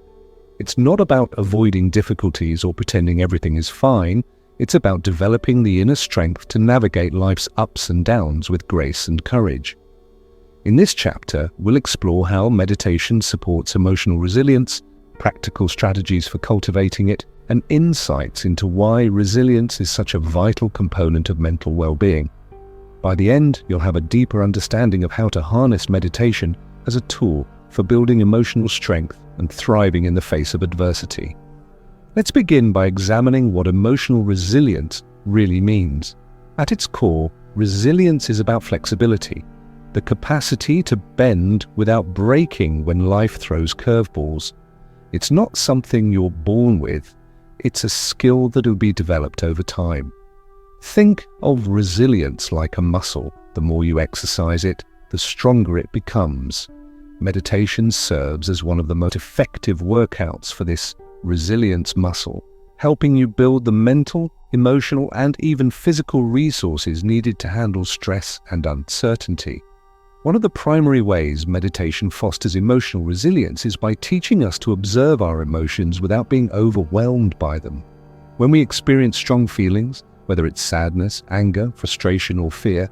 It's not about avoiding difficulties or pretending everything is fine. It's about developing the inner strength to navigate life's ups and downs with grace and courage. In this chapter, we'll explore how meditation supports emotional resilience, practical strategies for cultivating it, and insights into why resilience is such a vital component of mental well-being. By the end, you'll have a deeper understanding of how to harness meditation as a tool for building emotional strength and thriving in the face of adversity. Let's begin by examining what emotional resilience really means. At its core, resilience is about flexibility, the capacity to bend without breaking when life throws curveballs. It's not something you're born with, it's a skill that will be developed over time. Think of resilience like a muscle. The more you exercise it, the stronger it becomes. Meditation serves as one of the most effective workouts for this resilience muscle, helping you build the mental, emotional, and even physical resources needed to handle stress and uncertainty. One of the primary ways meditation fosters emotional resilience is by teaching us to observe our emotions without being overwhelmed by them. When we experience strong feelings, whether it's sadness, anger, frustration, or fear,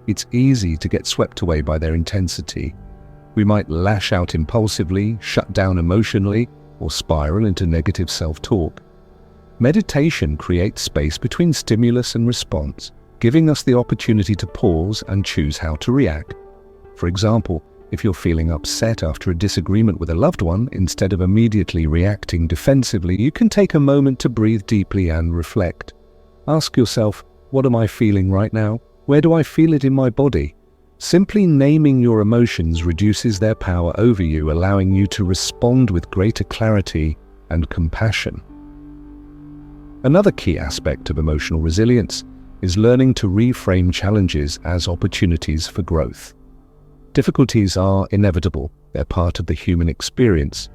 it's easy to get swept away by their intensity. We might lash out impulsively, shut down emotionally, or spiral into negative self-talk. Meditation creates space between stimulus and response, giving us the opportunity to pause and choose how to react. For example, if you're feeling upset after a disagreement with a loved one, instead of immediately reacting defensively, you can take a moment to breathe deeply and reflect. Ask yourself, what am I feeling right now? Where do I feel it in my body? Simply naming your emotions reduces their power over you, allowing you to respond with greater clarity and compassion. Another key aspect of emotional resilience is learning to reframe challenges as opportunities for growth. Difficulties are inevitable, they're part of the human experience,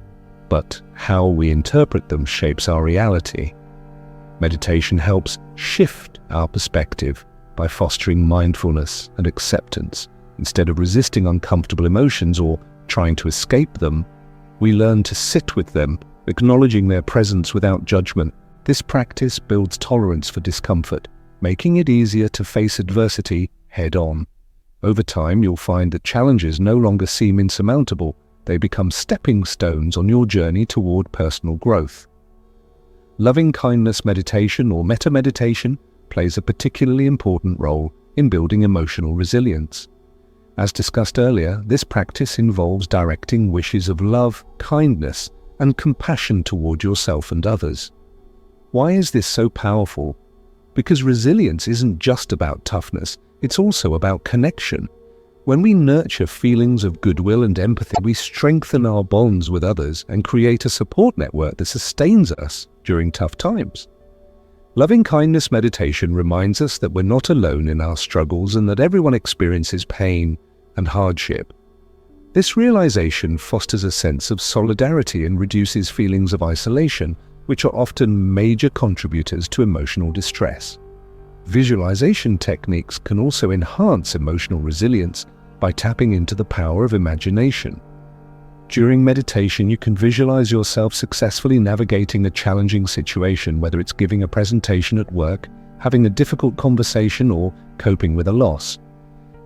but how we interpret them shapes our reality. Meditation helps shift our perspective by fostering mindfulness and acceptance. Instead of resisting uncomfortable emotions or trying to escape them, we learn to sit with them, acknowledging their presence without judgment. This practice builds tolerance for discomfort, making it easier to face adversity head-on. Over time, you'll find that challenges no longer seem insurmountable. They become stepping stones on your journey toward personal growth. Loving-kindness meditation, or metta-meditation, plays a particularly important role in building emotional resilience. As discussed earlier, this practice involves directing wishes of love, kindness, and compassion toward yourself and others. Why is this so powerful? Because resilience isn't just about toughness, it's also about connection. When we nurture feelings of goodwill and empathy, we strengthen our bonds with others and create a support network that sustains us during tough times. Loving-kindness meditation reminds us that we're not alone in our struggles and that everyone experiences pain and hardship. This realization fosters a sense of solidarity and reduces feelings of isolation, which are often major contributors to emotional distress. Visualization techniques can also enhance emotional resilience by tapping into the power of imagination. During meditation, you can visualize yourself successfully navigating a challenging situation, whether it's giving a presentation at work, having a difficult conversation, or coping with a loss.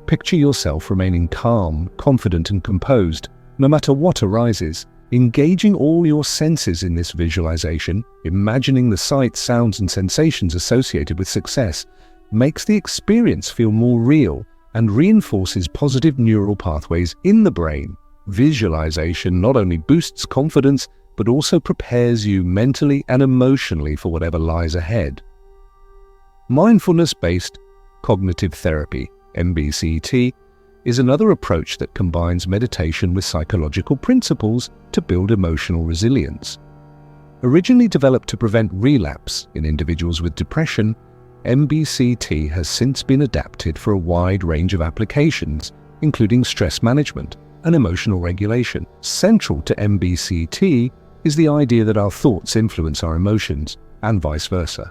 Picture yourself remaining calm, confident, and composed, no matter what arises. Engaging all your senses in this visualization, imagining the sights, sounds, and sensations associated with success, makes the experience feel more real and reinforces positive neural pathways in the brain. Visualization not only boosts confidence, but also prepares you mentally and emotionally for whatever lies ahead. Mindfulness-based cognitive therapy, MBCT, is another approach that combines meditation with psychological principles to build emotional resilience. Originally developed to prevent relapse in individuals with depression, MBCT has since been adapted for a wide range of applications, including stress management and emotional regulation. Central to MBCT is the idea that our thoughts influence our emotions, and vice versa.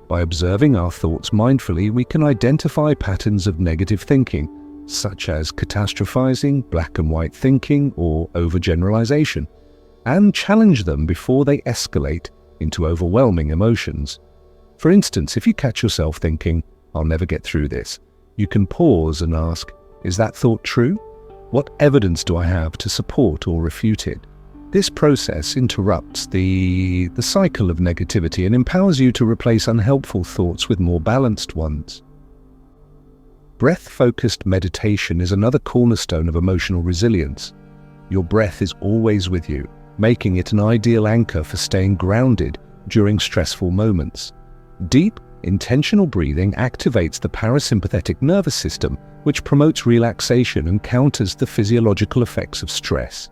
By observing our thoughts mindfully, we can identify patterns of negative thinking, such as catastrophizing, black and white thinking, or overgeneralization, and challenge them before they escalate into overwhelming emotions. For instance, if you catch yourself thinking, "I'll never get through this," you can pause and ask, "Is that thought true? What evidence do I have to support or refute it?" This process interrupts the cycle of negativity and empowers you to replace unhelpful thoughts with more balanced ones. Breath-focused meditation is another cornerstone of emotional resilience. Your breath is always with you, making it an ideal anchor for staying grounded during stressful moments. Deep, intentional breathing activates the parasympathetic nervous system, which promotes relaxation and counters the physiological effects of stress.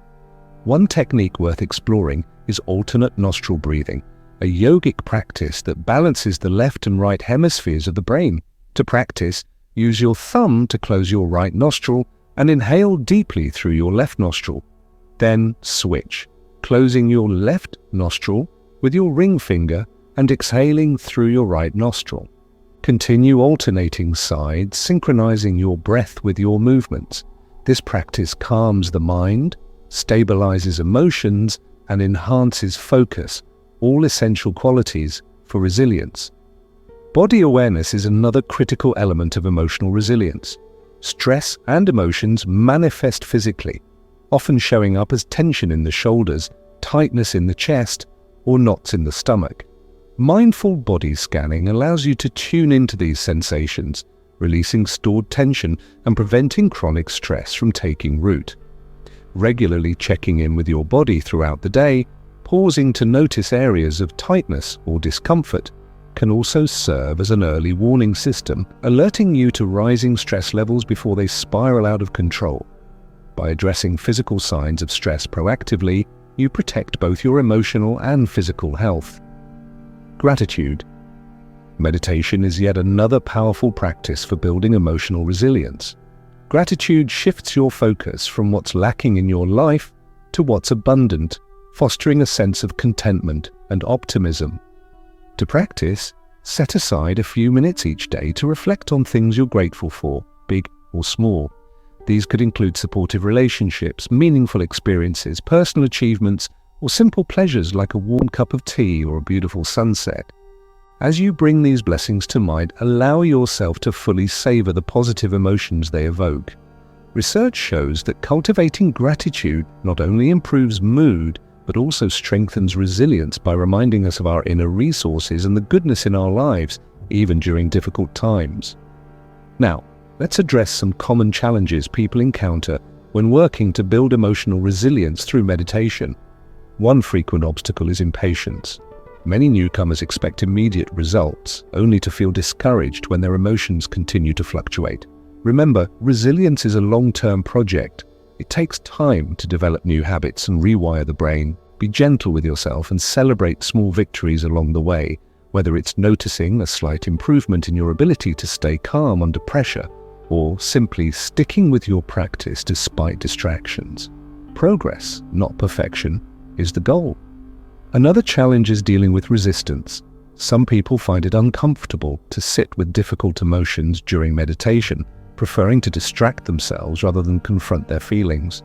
One technique worth exploring is alternate nostril breathing, a yogic practice that balances the left and right hemispheres of the brain. To practice, use your thumb to close your right nostril and inhale deeply through your left nostril. Then switch, closing your left nostril with your ring finger and exhaling through your right nostril. Continue alternating sides, synchronizing your breath with your movements. This practice calms the mind, stabilizes emotions, and enhances focus, all essential qualities for resilience. Body awareness is another critical element of emotional resilience. Stress and emotions manifest physically, often showing up as tension in the shoulders, tightness in the chest, or knots in the stomach. Mindful body scanning allows you to tune into these sensations, releasing stored tension and preventing chronic stress from taking root. Regularly checking in with your body throughout the day, pausing to notice areas of tightness or discomfort, can also serve as an early warning system, alerting you to rising stress levels before they spiral out of control. By addressing physical signs of stress proactively, you protect both your emotional and physical health. Gratitude. Meditation is yet another powerful practice for building emotional resilience. Gratitude shifts your focus from what's lacking in your life to what's abundant, fostering a sense of contentment and optimism. To practice, set aside a few minutes each day to reflect on things you're grateful for, big or small. These could include supportive relationships, meaningful experiences, personal achievements, or simple pleasures like a warm cup of tea or a beautiful sunset. As you bring these blessings to mind, allow yourself to fully savor the positive emotions they evoke. Research shows that cultivating gratitude not only improves mood, but also strengthens resilience by reminding us of our inner resources and the goodness in our lives, even during difficult times. Now, let's address some common challenges people encounter when working to build emotional resilience through meditation. One frequent obstacle is impatience. Many newcomers expect immediate results, only to feel discouraged when their emotions continue to fluctuate. Remember, resilience is a long-term project. It takes time to develop new habits and rewire the brain. Be gentle with yourself and celebrate small victories along the way, whether it's noticing a slight improvement in your ability to stay calm under pressure, or simply sticking with your practice despite distractions. Progress, not perfection, is the goal. Another challenge is dealing with resistance. Some people find it uncomfortable to sit with difficult emotions during meditation, preferring to distract themselves rather than confront their feelings.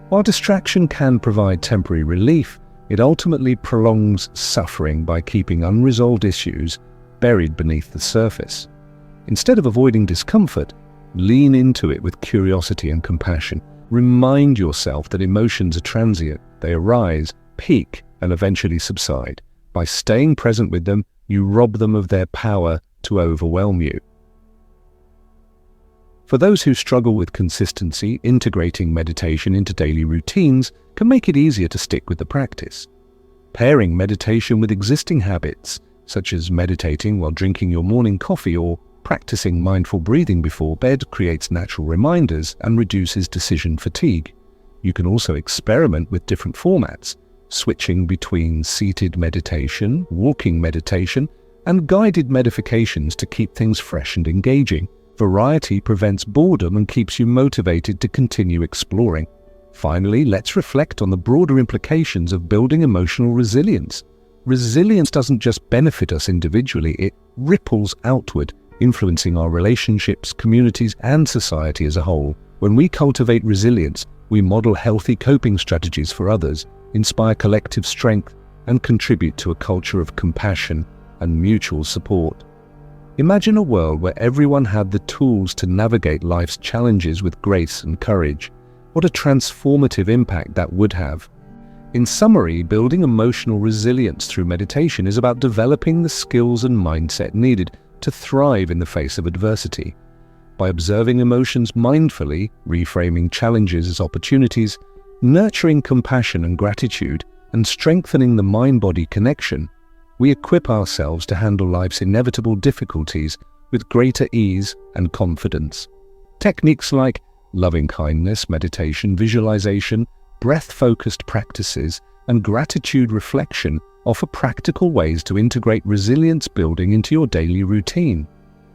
While distraction can provide temporary relief, it ultimately prolongs suffering by keeping unresolved issues buried beneath the surface. Instead of avoiding discomfort, lean into it with curiosity and compassion. Remind yourself that emotions are transient. They arise, peak, and eventually subside. By staying present with them, you rob them of their power to overwhelm you. For those who struggle with consistency, integrating meditation into daily routines can make it easier to stick with the practice. Pairing meditation with existing habits, such as meditating while drinking your morning coffee or practicing mindful breathing before bed, creates natural reminders and reduces decision fatigue. You can also experiment with different formats, switching between seated meditation, walking meditation, and guided meditations to keep things fresh and engaging. Variety prevents boredom and keeps you motivated to continue exploring. Finally, let's reflect on the broader implications of building emotional resilience. Resilience doesn't just benefit us individually, it ripples outward, influencing our relationships, communities, and society as a whole. When we cultivate resilience, we model healthy coping strategies for others, inspire collective strength, and contribute to a culture of compassion and mutual support. Imagine a world where everyone had the tools to navigate life's challenges with grace and courage. What a transformative impact that would have. In summary, building emotional resilience through meditation is about developing the skills and mindset needed to thrive in the face of adversity. By observing emotions mindfully, reframing challenges as opportunities, nurturing compassion and gratitude, and strengthening the mind-body connection, we equip ourselves to handle life's inevitable difficulties with greater ease and confidence. Techniques like loving-kindness, meditation, visualization, breath-focused practices, and gratitude reflection offer practical ways to integrate resilience building into your daily routine.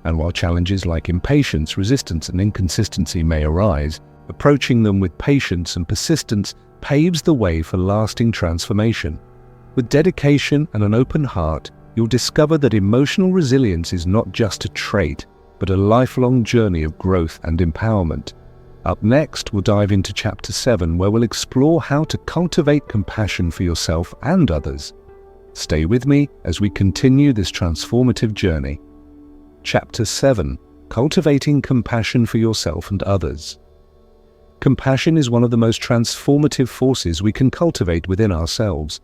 And while challenges like impatience, resistance, and inconsistency may arise, approaching them with patience and persistence paves the way for lasting transformation. With dedication and an open heart, you'll discover that emotional resilience is not just a trait, but a lifelong journey of growth and empowerment. Up next, we'll dive into Chapter 7, where we'll explore how to cultivate compassion for yourself and others. Stay with me as we continue this transformative journey. Chapter 7: Cultivating Compassion for Yourself and Others. Compassion is one of the most transformative forces we can cultivate within ourselves.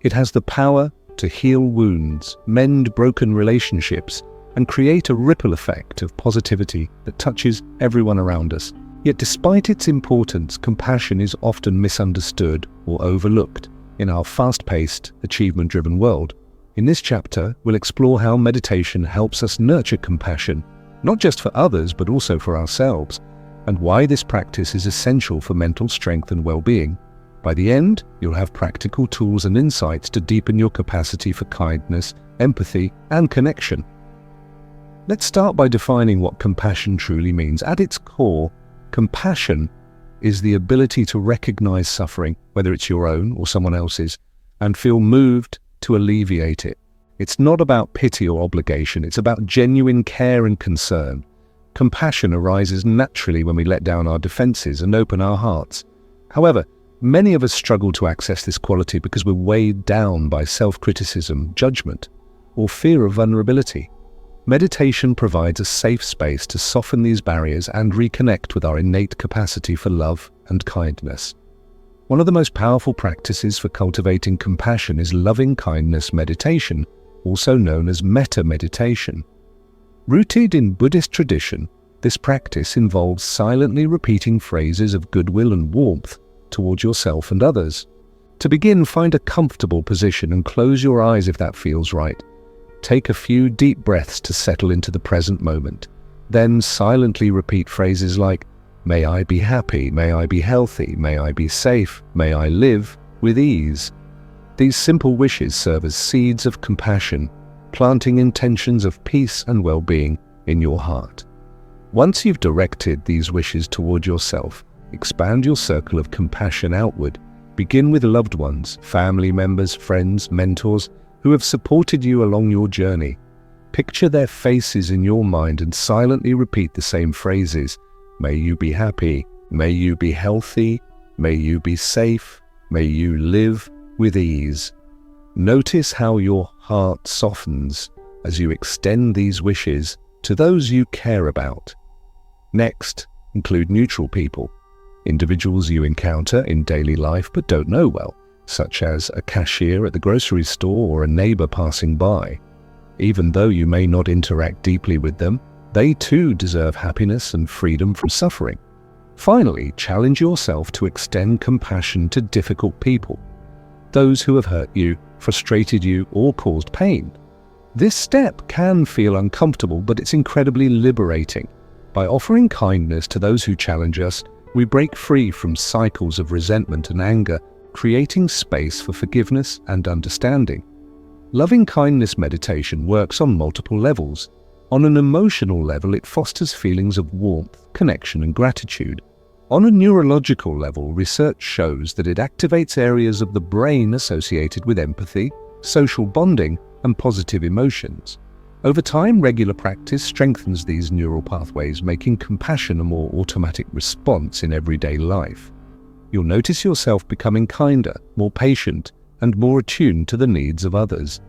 It has the power to heal wounds, mend broken relationships, and create a ripple effect of positivity that touches everyone around us. Yet despite its importance, compassion is often misunderstood or overlooked in our fast-paced, achievement-driven world. In this chapter, we'll explore how meditation helps us nurture compassion, not just for others but also for ourselves, and why this practice is essential for mental strength and well-being. By the end, you'll have practical tools and insights to deepen your capacity for kindness, empathy, and connection. Let's start by defining what compassion truly means. At its core, compassion is the ability to recognize suffering, whether it's your own or someone else's, and feel moved to alleviate it. It's not about pity or obligation, it's about genuine care and concern. Compassion arises naturally when we let down our defenses and open our hearts. However, many of us struggle to access this quality because we're weighed down by self-criticism, judgment, or fear of vulnerability. Meditation provides a safe space to soften these barriers and reconnect with our innate capacity for love and kindness. One of the most powerful practices for cultivating compassion is loving-kindness meditation, also known as metta meditation. Rooted in Buddhist tradition, this practice involves silently repeating phrases of goodwill and warmth towards yourself and others. To begin, find a comfortable position and close your eyes if that feels right. Take a few deep breaths to settle into the present moment. Then silently repeat phrases like, "May I be happy, may I be healthy, may I be safe, may I live with ease." These simple wishes serve as seeds of compassion, planting intentions of peace and well-being in your heart. Once you've directed these wishes toward yourself, expand your circle of compassion outward. Begin with loved ones, family members, friends, mentors who have supported you along your journey. Picture their faces in your mind and silently repeat the same phrases. May you be happy, may you be healthy, may you be safe, may you live with ease. Notice how your heart softens as you extend these wishes to those you care about. Next, include neutral people, individuals you encounter in daily life but don't know well, such as a cashier at the grocery store or a neighbor passing by. Even though you may not interact deeply with them, they too deserve happiness and freedom from suffering. Finally, challenge yourself to extend compassion to difficult people, those who have hurt you, frustrated you, or caused pain. This step can feel uncomfortable, but it's incredibly liberating. By offering kindness to those who challenge us, we break free from cycles of resentment and anger, creating space for forgiveness and understanding. Loving-kindness meditation works on multiple levels. On an emotional level, it fosters feelings of warmth, connection, and gratitude. On a neurological level, research shows that it activates areas of the brain associated with empathy, social bonding, and positive emotions. Over time, regular practice strengthens these neural pathways, making compassion a more automatic response in everyday life. you'll notice yourself becoming kinder, more patient, and more attuned to the needs of others.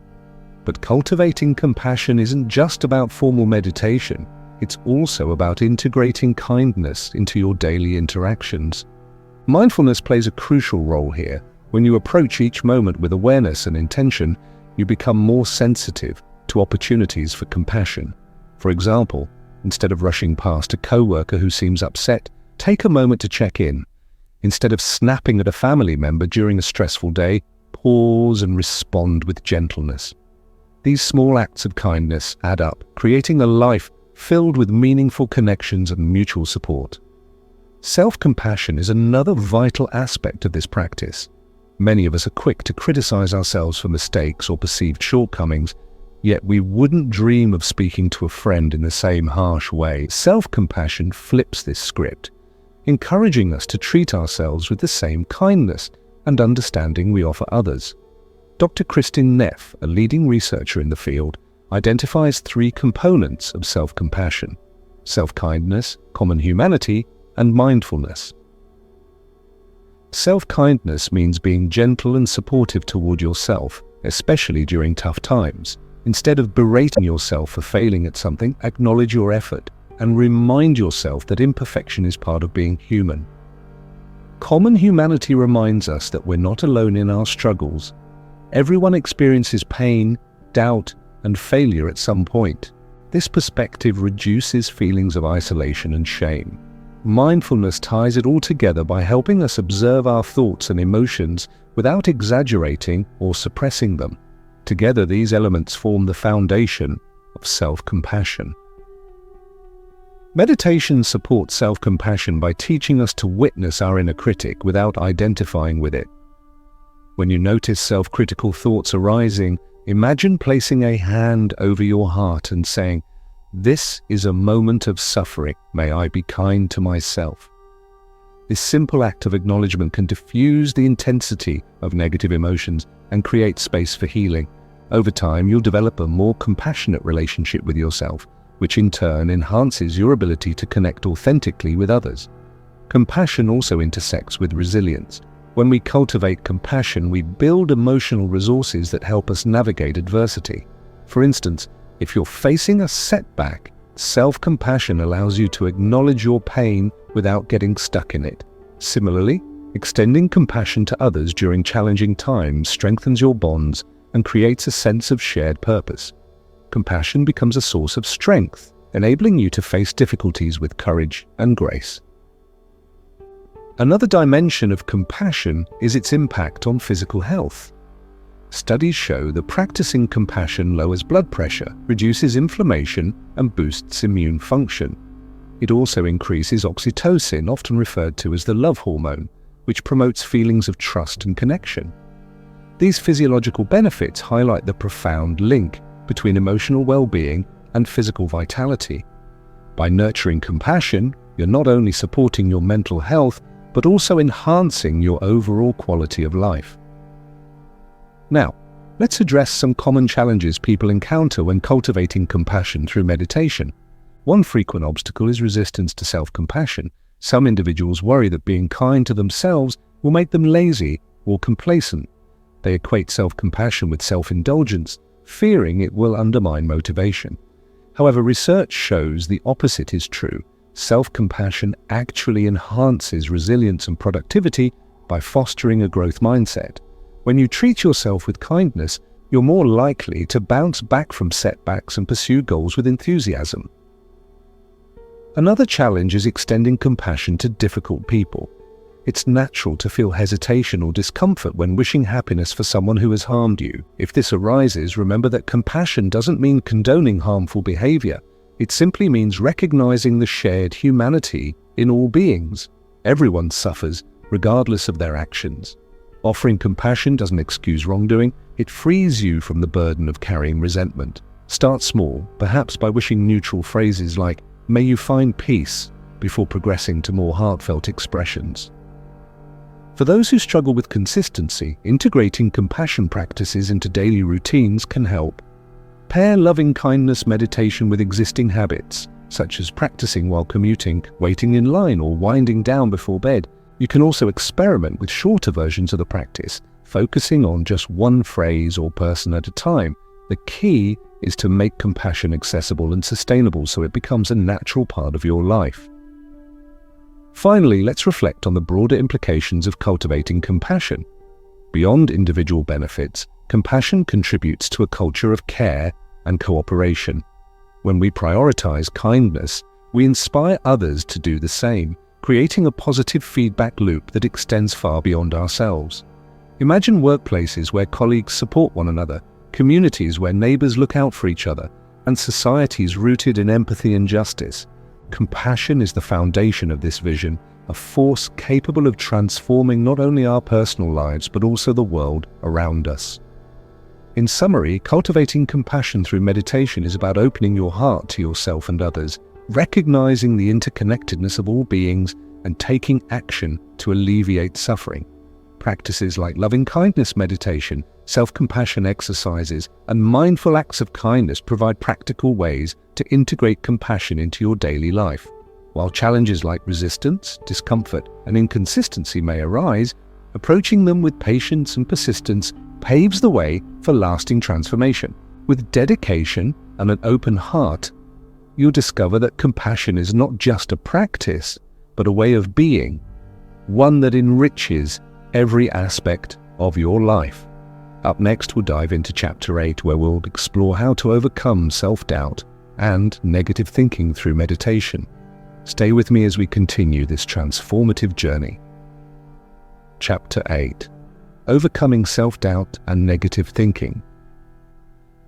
But cultivating compassion isn't just about formal meditation. It's also about integrating kindness into your daily interactions. Mindfulness plays a crucial role here. When you approach each moment with awareness and intention, you become more sensitive to opportunities for compassion. For example, instead of rushing past a coworker who seems upset, take a moment to check in. Instead of snapping at a family member during a stressful day, pause and respond with gentleness. These small acts of kindness add up, creating a life filled with meaningful connections and mutual support. Self-compassion is another vital aspect of this practice. Many of us are quick to criticize ourselves for mistakes or perceived shortcomings, yet we wouldn't dream of speaking to a friend in the same harsh way. Self-compassion flips this script, encouraging us to treat ourselves with the same kindness and understanding we offer others. Dr. Kristin Neff, a leading researcher in the field, identifies 3 components of self-compassion: self-kindness, common humanity, and mindfulness. Self-kindness means being gentle and supportive toward yourself, especially during tough times. Instead of berating yourself for failing at something, acknowledge your effort and remind yourself that imperfection is part of being human. Common humanity reminds us that we're not alone in our struggles. Everyone experiences pain, doubt, and failure at some point. This perspective reduces feelings of isolation and shame. Mindfulness ties it all together by helping us observe our thoughts and emotions without exaggerating or suppressing them. Together, these elements form the foundation of self-compassion. Meditation supports self-compassion by teaching us to witness our inner critic without identifying with it. When you notice self-critical thoughts arising, imagine placing a hand over your heart and saying, "This is a moment of suffering. May I be kind to myself." This simple act of acknowledgement can diffuse the intensity of negative emotions and create space for healing. Over time, you'll develop a more compassionate relationship with yourself, which in turn enhances your ability to connect authentically with others. Compassion also intersects with resilience. When we cultivate compassion, we build emotional resources that help us navigate adversity. For instance, if you're facing a setback, self-compassion allows you to acknowledge your pain without getting stuck in it. Similarly, extending compassion to others during challenging times strengthens your bonds and creates a sense of shared purpose. Compassion becomes a source of strength, enabling you to face difficulties with courage and grace. Another dimension of compassion is its impact on physical health. Studies show that practicing compassion lowers blood pressure, reduces inflammation, and boosts immune function. It also increases oxytocin, often referred to as the love hormone, which promotes feelings of trust and connection. These physiological benefits highlight the profound link between emotional well-being and physical vitality. By nurturing compassion, you're not only supporting your mental health, but also enhancing your overall quality of life. Now, let's address some common challenges people encounter when cultivating compassion through meditation. One frequent obstacle is resistance to self-compassion. Some individuals worry that being kind to themselves will make them lazy or complacent. They equate self-compassion with self-indulgence, fearing it will undermine motivation. However, research shows the opposite is true. Self-compassion actually enhances resilience and productivity by fostering a growth mindset. When you treat yourself with kindness, you're more likely to bounce back from setbacks and pursue goals with enthusiasm. Another challenge is extending compassion to difficult people. It's natural to feel hesitation or discomfort when wishing happiness for someone who has harmed you. If this arises, remember that compassion doesn't mean condoning harmful behavior. It simply means recognizing the shared humanity in all beings. Everyone suffers, regardless of their actions. Offering compassion doesn't excuse wrongdoing, it frees you from the burden of carrying resentment. Start small, perhaps by wishing neutral phrases like, "May you find peace," before progressing to more heartfelt expressions. For those who struggle with consistency, integrating compassion practices into daily routines can help. Pair loving-kindness meditation with existing habits, such as practicing while commuting, waiting in line, or winding down before bed. You can also experiment with shorter versions of the practice, focusing on just one phrase or person at a time. The key is to make compassion accessible and sustainable so it becomes a natural part of your life. Finally, let's reflect on the broader implications of cultivating compassion. Beyond individual benefits, compassion contributes to a culture of care and cooperation. When we prioritize kindness, we inspire others to do the same, creating a positive feedback loop that extends far beyond ourselves. Imagine workplaces where colleagues support one another, communities where neighbors look out for each other, and societies rooted in empathy and justice. Compassion is the foundation of this vision, a force capable of transforming not only our personal lives but also the world around us. In summary, cultivating compassion through meditation is about opening your heart to yourself and others, recognizing the interconnectedness of all beings, and taking action to alleviate suffering. Practices like loving-kindness meditation, self-compassion exercises, and mindful acts of kindness provide practical ways to integrate compassion into your daily life. While challenges like resistance, discomfort, and inconsistency may arise, approaching them with patience and persistence paves the way for lasting transformation. With dedication and an open heart, you'll discover that compassion is not just a practice, but a way of being, one that enriches every aspect of your life. Up next, we'll dive into Chapter 8, where we'll explore how to overcome self-doubt and negative thinking through meditation. Stay with me as we continue this transformative journey. Chapter 8. Overcoming self-doubt and negative thinking.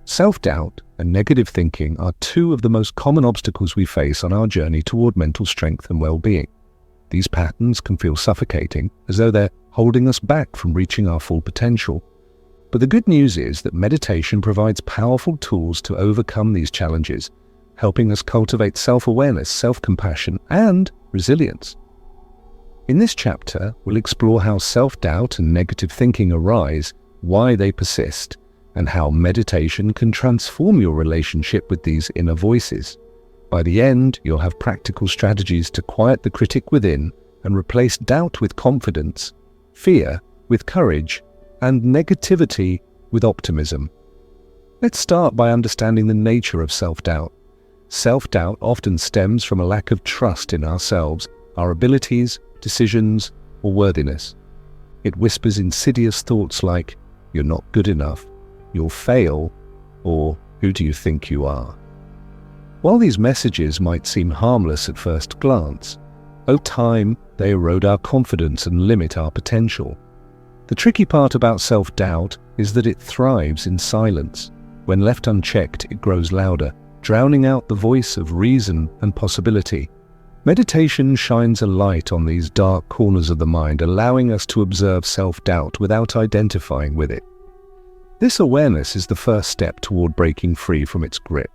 Self-doubt and negative thinking are two of the most common obstacles we face on our journey toward mental strength and well-being. These patterns can feel suffocating, as though they're holding us back from reaching our full potential. But the good news is that meditation provides powerful tools to overcome these challenges, helping us cultivate self-awareness, self-compassion, and resilience. In this chapter, we'll explore how self-doubt and negative thinking arise, why they persist, and how meditation can transform your relationship with these inner voices. By the end, you'll have practical strategies to quiet the critic within and replace doubt with confidence, fear with courage, and negativity with optimism. Let's start by understanding the nature of self-doubt. Self-doubt often stems from a lack of trust in ourselves, our abilities, decisions, or worthiness. It whispers insidious thoughts like, "You're not good enough," "You'll fail," or "Who do you think you are?" While these messages might seem harmless at first glance, over time they erode our confidence and limit our potential. The tricky part about self-doubt is that it thrives in silence. When left unchecked, it grows louder, drowning out the voice of reason and possibility. Meditation shines a light on these dark corners of the mind, allowing us to observe self-doubt without identifying with it. This awareness is the first step toward breaking free from its grip.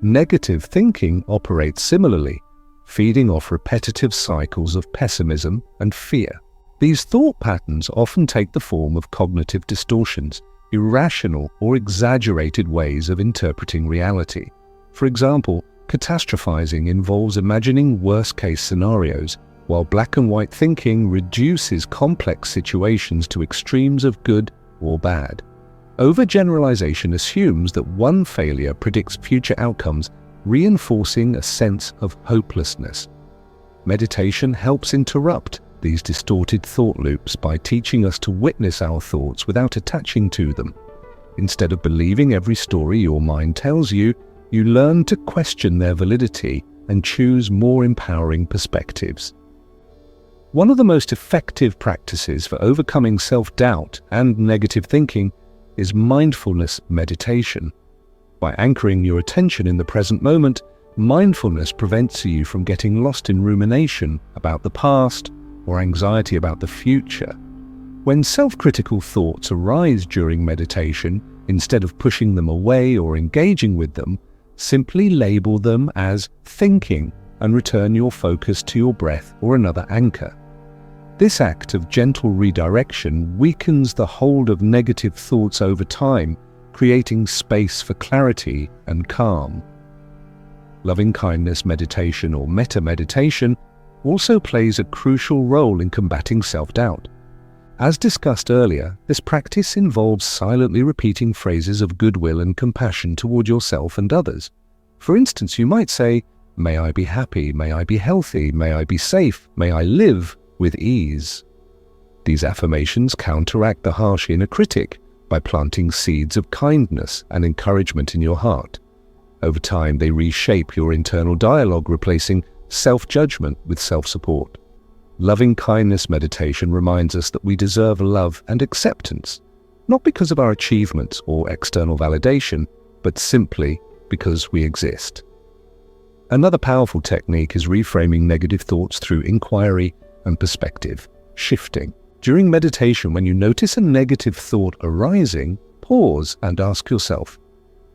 Negative thinking operates similarly, feeding off repetitive cycles of pessimism and fear. These thought patterns often take the form of cognitive distortions, irrational or exaggerated ways of interpreting reality. For example, catastrophizing involves imagining worst-case scenarios, while black and white thinking reduces complex situations to extremes of good or bad. Overgeneralization assumes that one failure predicts future outcomes, reinforcing a sense of hopelessness. Meditation helps interrupt these distorted thought loops by teaching us to witness our thoughts without attaching to them. Instead of believing every story your mind tells you, you learn to question their validity and choose more empowering perspectives. One of the most effective practices for overcoming self-doubt and negative thinking is mindfulness meditation. By anchoring your attention in the present moment, mindfulness prevents you from getting lost in rumination about the past or anxiety about the future. When self-critical thoughts arise during meditation, instead of pushing them away or engaging with them, simply label them as thinking and return your focus to your breath or another anchor. This act of gentle redirection weakens the hold of negative thoughts over time, creating space for clarity and calm. Loving-kindness meditation or metta meditation also plays a crucial role in combating self-doubt. As discussed earlier, this practice involves silently repeating phrases of goodwill and compassion toward yourself and others. For instance, you might say, "May I be happy, may I be healthy, may I be safe, may I live with ease." These affirmations counteract the harsh inner critic by planting seeds of kindness and encouragement in your heart. Over time, they reshape your internal dialogue, replacing self-judgment with self-support. Loving kindness meditation reminds us that we deserve love and acceptance, not because of our achievements or external validation, but simply because we exist. Another powerful technique is reframing negative thoughts through inquiry and perspective shifting. During meditation, when you notice a negative thought arising, pause and ask yourself,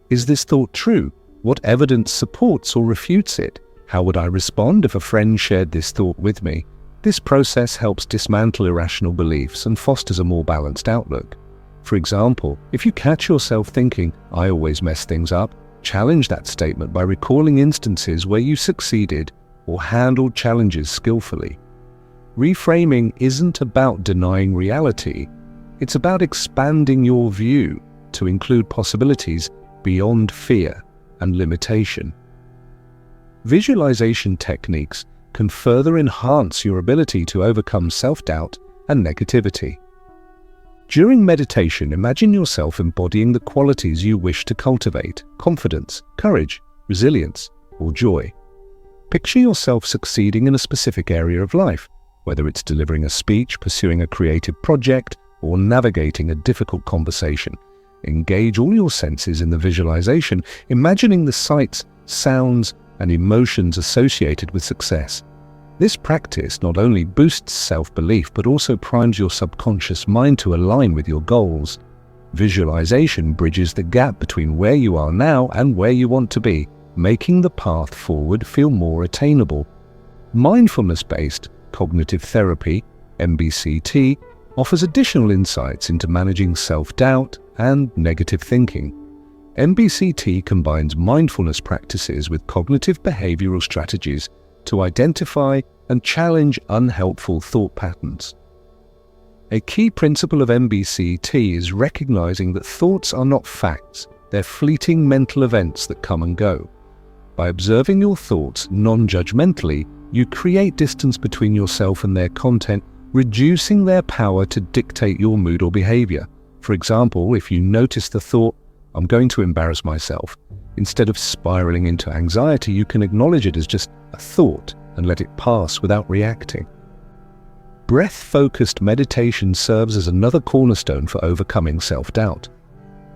is this thought true? What evidence supports or refutes it? How would I respond if a friend shared this thought with me? This process helps dismantle irrational beliefs and fosters a more balanced outlook. For example, if you catch yourself thinking, "I always mess things up," challenge that statement by recalling instances where you succeeded or handled challenges skillfully. Reframing isn't about denying reality, it's about expanding your view to include possibilities beyond fear and limitation. Visualization techniques can further enhance your ability to overcome self-doubt and negativity. During meditation, imagine yourself embodying the qualities you wish to cultivate: confidence, courage, resilience, or joy. Picture yourself succeeding in a specific area of life, whether it's delivering a speech, pursuing a creative project, or navigating a difficult conversation. Engage all your senses in the visualization, imagining the sights, sounds, and emotions associated with success. This practice not only boosts self-belief, but also primes your subconscious mind to align with your goals. Visualization bridges the gap between where you are now and where you want to be, making the path forward feel more attainable. Mindfulness-based cognitive therapy, MBCT, offers additional insights into managing self-doubt and negative thinking. MBCT combines mindfulness practices with cognitive behavioral strategies to identify and challenge unhelpful thought patterns. A key principle of MBCT is recognizing that thoughts are not facts, they're fleeting mental events that come and go. By observing your thoughts non-judgmentally, you create distance between yourself and their content, reducing their power to dictate your mood or behavior. For example, if you notice the thought, "I'm going to embarrass myself," instead of spiraling into anxiety, you can acknowledge it as just a thought and let it pass without reacting. Breath-focused meditation serves as another cornerstone for overcoming self-doubt.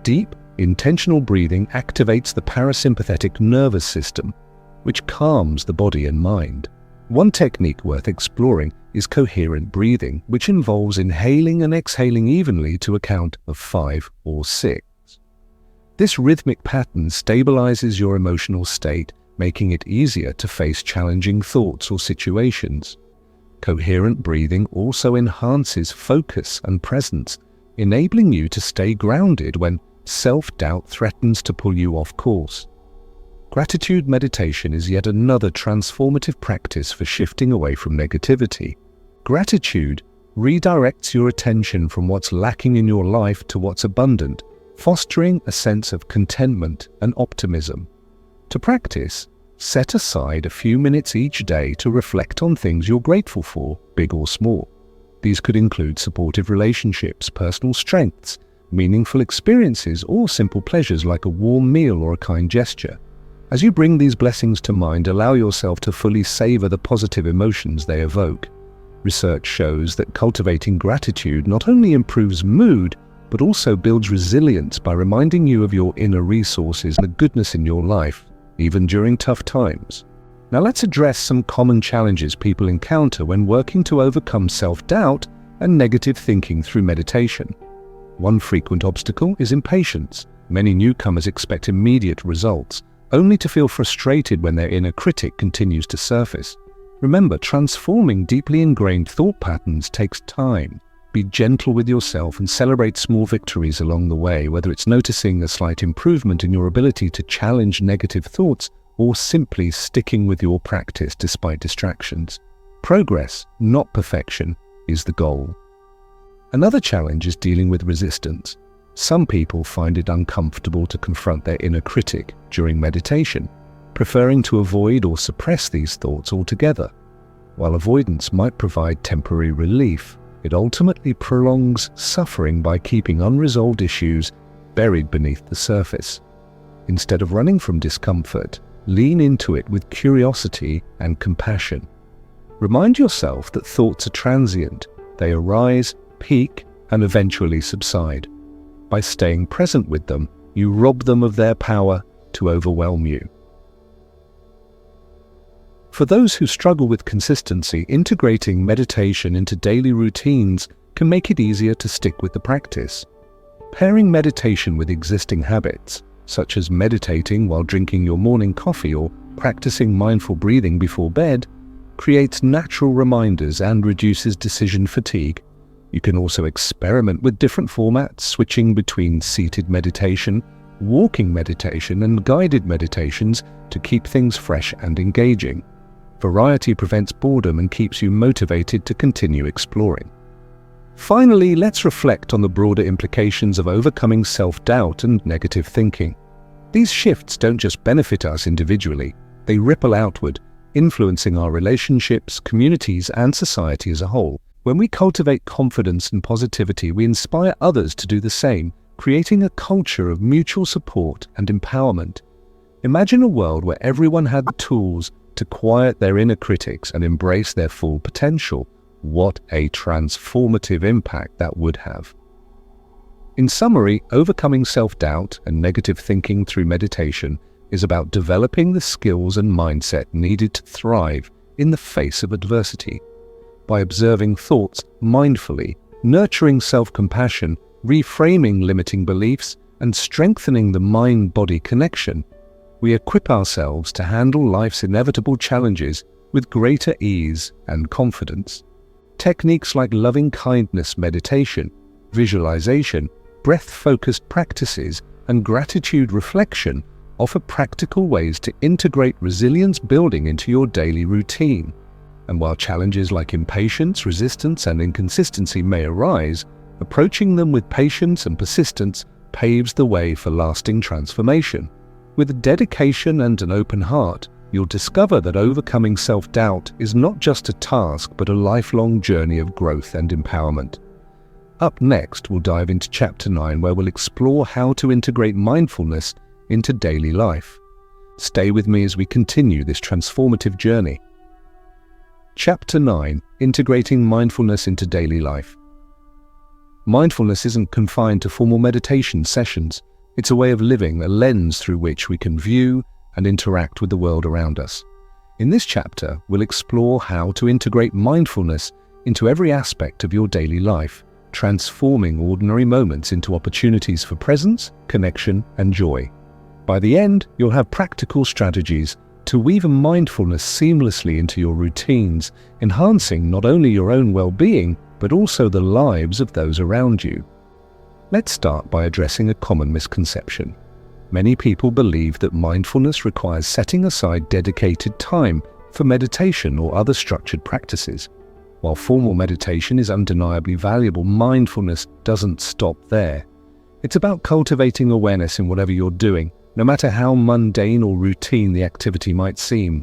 Deep, intentional breathing activates the parasympathetic nervous system, which calms the body and mind. One technique worth exploring is coherent breathing, which involves inhaling and exhaling evenly to a count of 5 or 6. This rhythmic pattern stabilizes your emotional state, making it easier to face challenging thoughts or situations. Coherent breathing also enhances focus and presence, enabling you to stay grounded when self-doubt threatens to pull you off course. Gratitude meditation is yet another transformative practice for shifting away from negativity. Gratitude redirects your attention from what's lacking in your life to what's abundant, fostering a sense of contentment and optimism. To practice, set aside a few minutes each day to reflect on things you're grateful for, big or small. These could include supportive relationships, personal strengths, meaningful experiences, or simple pleasures like a warm meal or a kind gesture. As you bring these blessings to mind, allow yourself to fully savor the positive emotions they evoke. Research shows that cultivating gratitude not only improves mood, but also builds resilience by reminding you of your inner resources and the goodness in your life, even during tough times. Now let's address some common challenges people encounter when working to overcome self-doubt and negative thinking through meditation. One frequent obstacle is impatience. Many newcomers expect immediate results, only to feel frustrated when their inner critic continues to surface. Remember, transforming deeply ingrained thought patterns takes time. Be gentle with yourself and celebrate small victories along the way, whether it's noticing a slight improvement in your ability to challenge negative thoughts or simply sticking with your practice despite distractions. Progress, not perfection, is the goal. Another challenge is dealing with resistance. Some people find it uncomfortable to confront their inner critic during meditation, preferring to avoid or suppress these thoughts altogether. While avoidance might provide temporary relief, it ultimately prolongs suffering by keeping unresolved issues buried beneath the surface. Instead of running from discomfort, lean into it with curiosity and compassion. Remind yourself that thoughts are transient. They arise, peak, and eventually subside. By staying present with them, you rob them of their power to overwhelm you. For those who struggle with consistency, integrating meditation into daily routines can make it easier to stick with the practice. Pairing meditation with existing habits, such as meditating while drinking your morning coffee or practicing mindful breathing before bed, creates natural reminders and reduces decision fatigue. You can also experiment with different formats, switching between seated meditation, walking meditation, and guided meditations to keep things fresh and engaging. Variety prevents boredom and keeps you motivated to continue exploring. Finally, let's reflect on the broader implications of overcoming self-doubt and negative thinking. These shifts don't just benefit us individually, they ripple outward, influencing our relationships, communities, and society as a whole. When we cultivate confidence and positivity, we inspire others to do the same, creating a culture of mutual support and empowerment. Imagine a world where everyone had the tools to quiet their inner critics and embrace their full potential. What a transformative impact that would have. In summary, overcoming self-doubt and negative thinking through meditation is about developing the skills and mindset needed to thrive in the face of adversity. By observing thoughts mindfully, nurturing self-compassion, reframing limiting beliefs, and strengthening the mind-body connection, we equip ourselves to handle life's inevitable challenges with greater ease and confidence. Techniques like loving-kindness meditation, visualization, breath-focused practices, and gratitude reflection offer practical ways to integrate resilience building into your daily routine. And while challenges like impatience, resistance, and inconsistency may arise, approaching them with patience and persistence paves the way for lasting transformation. With dedication and an open heart, you'll discover that overcoming self-doubt is not just a task but a lifelong journey of growth and empowerment. Up next, we'll dive into Chapter 9, where we'll explore how to integrate mindfulness into daily life. Stay with me as we continue this transformative journey. Chapter 9: Integrating Mindfulness into Daily Life. Mindfulness isn't confined to formal meditation sessions. It's a way of living, a lens through which we can view and interact with the world around us. In this chapter, we'll explore how to integrate mindfulness into every aspect of your daily life, transforming ordinary moments into opportunities for presence, connection, and joy. By the end, you'll have practical strategies to weave mindfulness seamlessly into your routines, enhancing not only your own well-being, but also the lives of those around you. Let's start by addressing a common misconception. Many people believe that mindfulness requires setting aside dedicated time for meditation or other structured practices. While formal meditation is undeniably valuable, mindfulness doesn't stop there. It's about cultivating awareness in whatever you're doing, no matter how mundane or routine the activity might seem.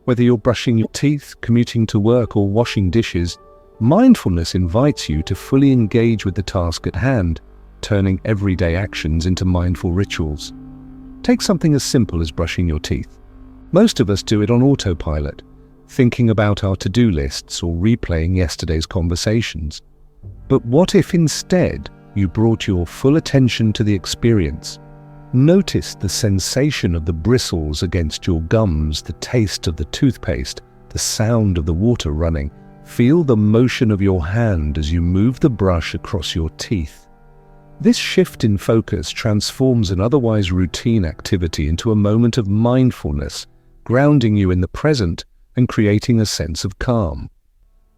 Whether you're brushing your teeth, commuting to work, or washing dishes, mindfulness invites you to fully engage with the task at hand, turning everyday actions into mindful rituals. Take something as simple as brushing your teeth. Most of us do it on autopilot, thinking about our to-do lists or replaying yesterday's conversations. But what if instead you brought your full attention to the experience? Notice the sensation of the bristles against your gums, the taste of the toothpaste, the sound of the water running. Feel the motion of your hand as you move the brush across your teeth. This shift in focus transforms an otherwise routine activity into a moment of mindfulness, grounding you in the present and creating a sense of calm.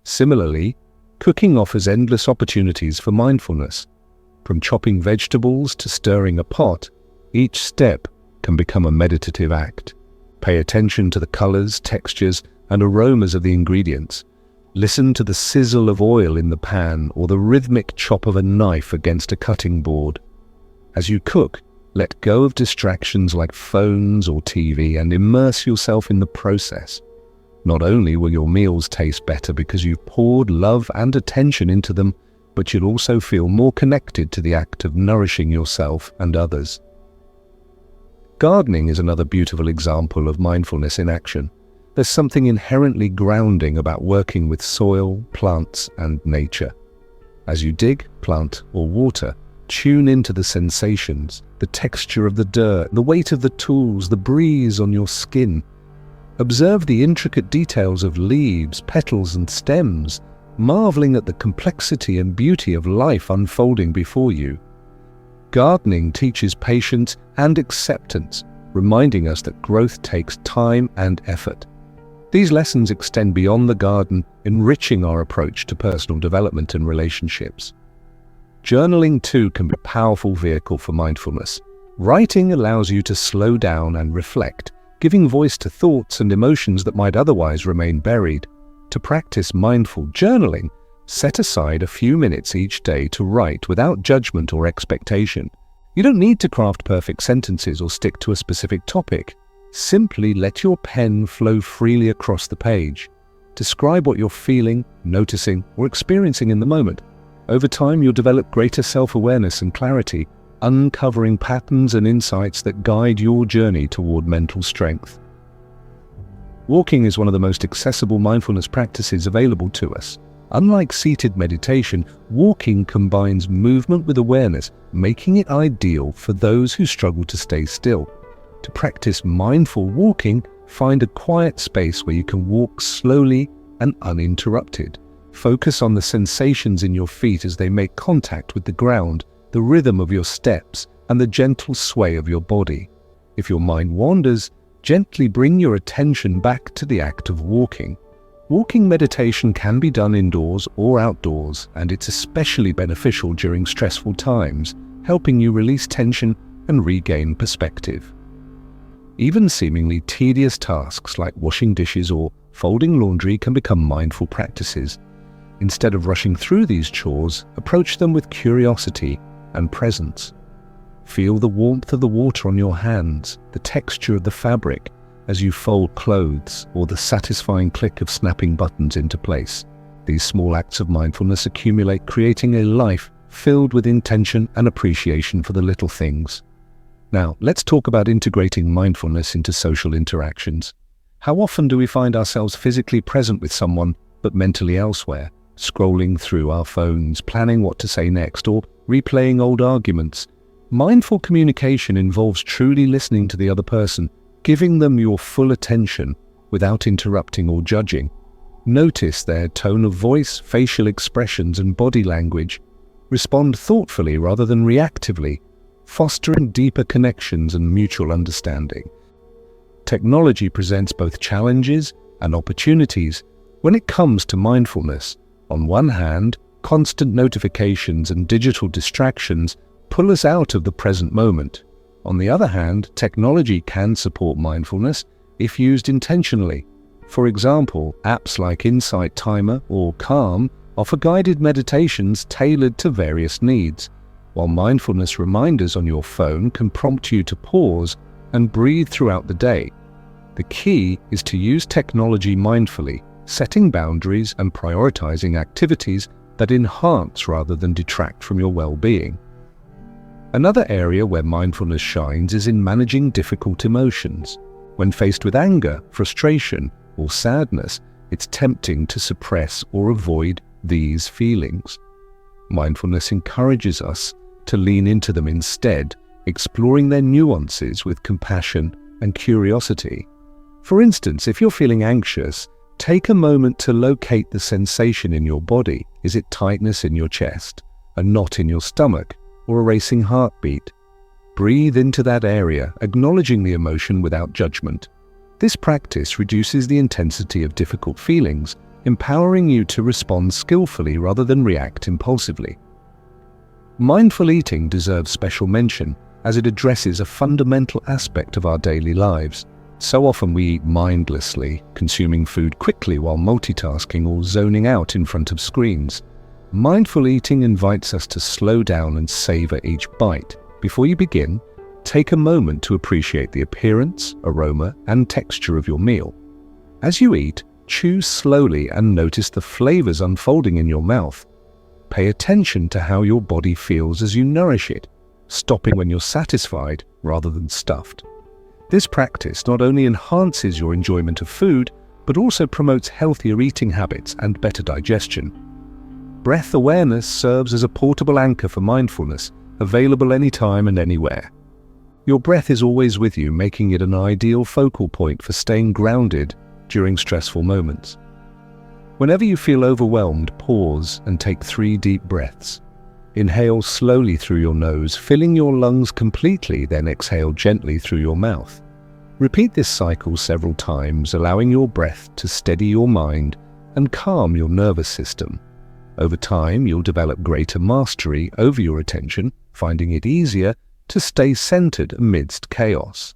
Similarly, cooking offers endless opportunities for mindfulness. From chopping vegetables to stirring a pot, each step can become a meditative act. Pay attention to the colors, textures, and aromas of the ingredients. Listen to the sizzle of oil in the pan or the rhythmic chop of a knife against a cutting board. As you cook, let go of distractions like phones or TV and immerse yourself in the process. Not only will your meals taste better because you've poured love and attention into them, but you'll also feel more connected to the act of nourishing yourself and others. Gardening is another beautiful example of mindfulness in action. There's something inherently grounding about working with soil, plants, and nature. As you dig, plant, or water, tune into the sensations, the texture of the dirt, the weight of the tools, the breeze on your skin. Observe the intricate details of leaves, petals, and stems, marveling at the complexity and beauty of life unfolding before you. Gardening teaches patience and acceptance, reminding us that growth takes time and effort. These lessons extend beyond the garden, enriching our approach to personal development and relationships. Journaling too can be a powerful vehicle for mindfulness. Writing allows you to slow down and reflect, giving voice to thoughts and emotions that might otherwise remain buried. To practice mindful journaling, set aside a few minutes each day to write without judgment or expectation. You don't need to craft perfect sentences or stick to a specific topic. Simply let your pen flow freely across the page. Describe what you're feeling, noticing, or experiencing in the moment. Over time, you'll develop greater self-awareness and clarity, uncovering patterns and insights that guide your journey toward mental strength. Walking is one of the most accessible mindfulness practices available to us. Unlike seated meditation, walking combines movement with awareness, making it ideal for those who struggle to stay still. To practice mindful walking, find a quiet space where you can walk slowly and uninterrupted. Focus on the sensations in your feet as they make contact with the ground, the rhythm of your steps, and the gentle sway of your body. If your mind wanders, gently bring your attention back to the act of walking. Walking meditation can be done indoors or outdoors, and it's especially beneficial during stressful times, helping you release tension and regain perspective. Even seemingly tedious tasks like washing dishes or folding laundry can become mindful practices. Instead of rushing through these chores, approach them with curiosity and presence. Feel the warmth of the water on your hands, the texture of the fabric as you fold clothes, or the satisfying click of snapping buttons into place. These small acts of mindfulness accumulate, creating a life filled with intention and appreciation for the little things. Now, let's talk about integrating mindfulness into social interactions. How often do we find ourselves physically present with someone, but mentally elsewhere, scrolling through our phones, planning what to say next, or replaying old arguments? Mindful communication involves truly listening to the other person, giving them your full attention without interrupting or judging. Notice their tone of voice, facial expressions, and body language. Respond thoughtfully rather than reactively, fostering deeper connections and mutual understanding. Technology presents both challenges and opportunities when it comes to mindfulness. On one hand, constant notifications and digital distractions pull us out of the present moment. On the other hand, technology can support mindfulness if used intentionally. For example, apps like Insight Timer or Calm offer guided meditations tailored to various needs, while mindfulness reminders on your phone can prompt you to pause and breathe throughout the day. The key is to use technology mindfully, setting boundaries and prioritizing activities that enhance rather than detract from your well-being. Another area where mindfulness shines is in managing difficult emotions. When faced with anger, frustration, or sadness, it's tempting to suppress or avoid these feelings. Mindfulness encourages us to lean into them instead, exploring their nuances with compassion and curiosity. For instance, if you're feeling anxious, take a moment to locate the sensation in your body. Is it tightness in your chest, a knot in your stomach, or a racing heartbeat? Breathe into that area, acknowledging the emotion without judgment. This practice reduces the intensity of difficult feelings, empowering you to respond skillfully rather than react impulsively. Mindful eating deserves special mention as it addresses a fundamental aspect of our daily lives. So often we eat mindlessly, consuming food quickly while multitasking or zoning out in front of screens. Mindful eating invites us to slow down and savor each bite. Before you begin, take a moment to appreciate the appearance, aroma, and texture of your meal. As you eat, chew slowly and notice the flavors unfolding in your mouth. Pay attention to how your body feels as you nourish it, stopping when you're satisfied rather than stuffed. This practice not only enhances your enjoyment of food, but also promotes healthier eating habits and better digestion. Breath awareness serves as a portable anchor for mindfulness, available anytime and anywhere. Your breath is always with you, making it an ideal focal point for staying grounded during stressful moments. Whenever you feel overwhelmed, pause and take 3 deep breaths. Inhale slowly through your nose, filling your lungs completely, then exhale gently through your mouth. Repeat this cycle several times, allowing your breath to steady your mind and calm your nervous system. Over time, you'll develop greater mastery over your attention, finding it easier to stay centered amidst chaos.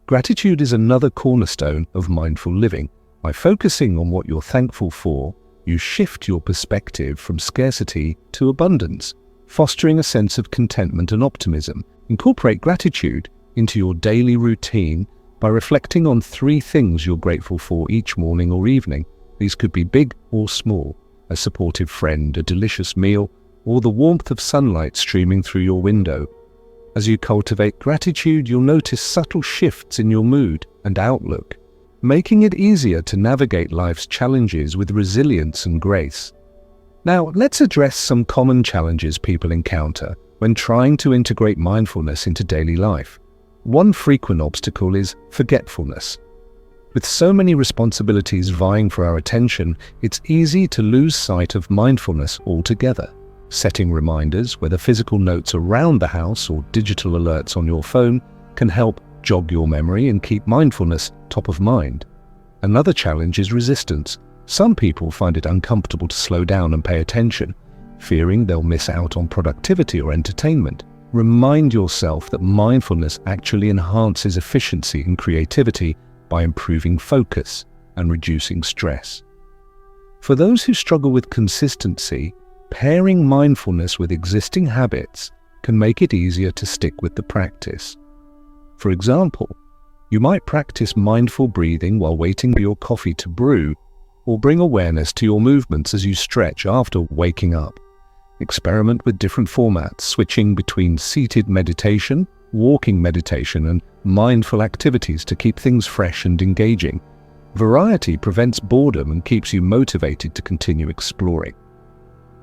Gratitude is another cornerstone of mindful living. By focusing on what you're thankful for, you shift your perspective from scarcity to abundance, fostering a sense of contentment and optimism. Incorporate gratitude into your daily routine by reflecting on 3 things you're grateful for each morning or evening. These could be big or small: a supportive friend, a delicious meal, or the warmth of sunlight streaming through your window. As you cultivate gratitude, you'll notice subtle shifts in your mood and outlook, making it easier to navigate life's challenges with resilience and grace. Now, let's address some common challenges people encounter when trying to integrate mindfulness into daily life. One frequent obstacle is forgetfulness. With so many responsibilities vying for our attention, it's easy to lose sight of mindfulness altogether. Setting reminders, whether physical notes around the house or digital alerts on your phone, can help jog your memory and keep mindfulness top of mind. Another challenge is resistance. Some people find it uncomfortable to slow down and pay attention, fearing they'll miss out on productivity or entertainment. Remind yourself that mindfulness actually enhances efficiency and creativity by improving focus and reducing stress. For those who struggle with consistency, pairing mindfulness with existing habits can make it easier to stick with the practice. For example, you might practice mindful breathing while waiting for your coffee to brew, or bring awareness to your movements as you stretch after waking up. Experiment with different formats, switching between seated meditation, walking meditation, and mindful activities to keep things fresh and engaging. Variety prevents boredom and keeps you motivated to continue exploring.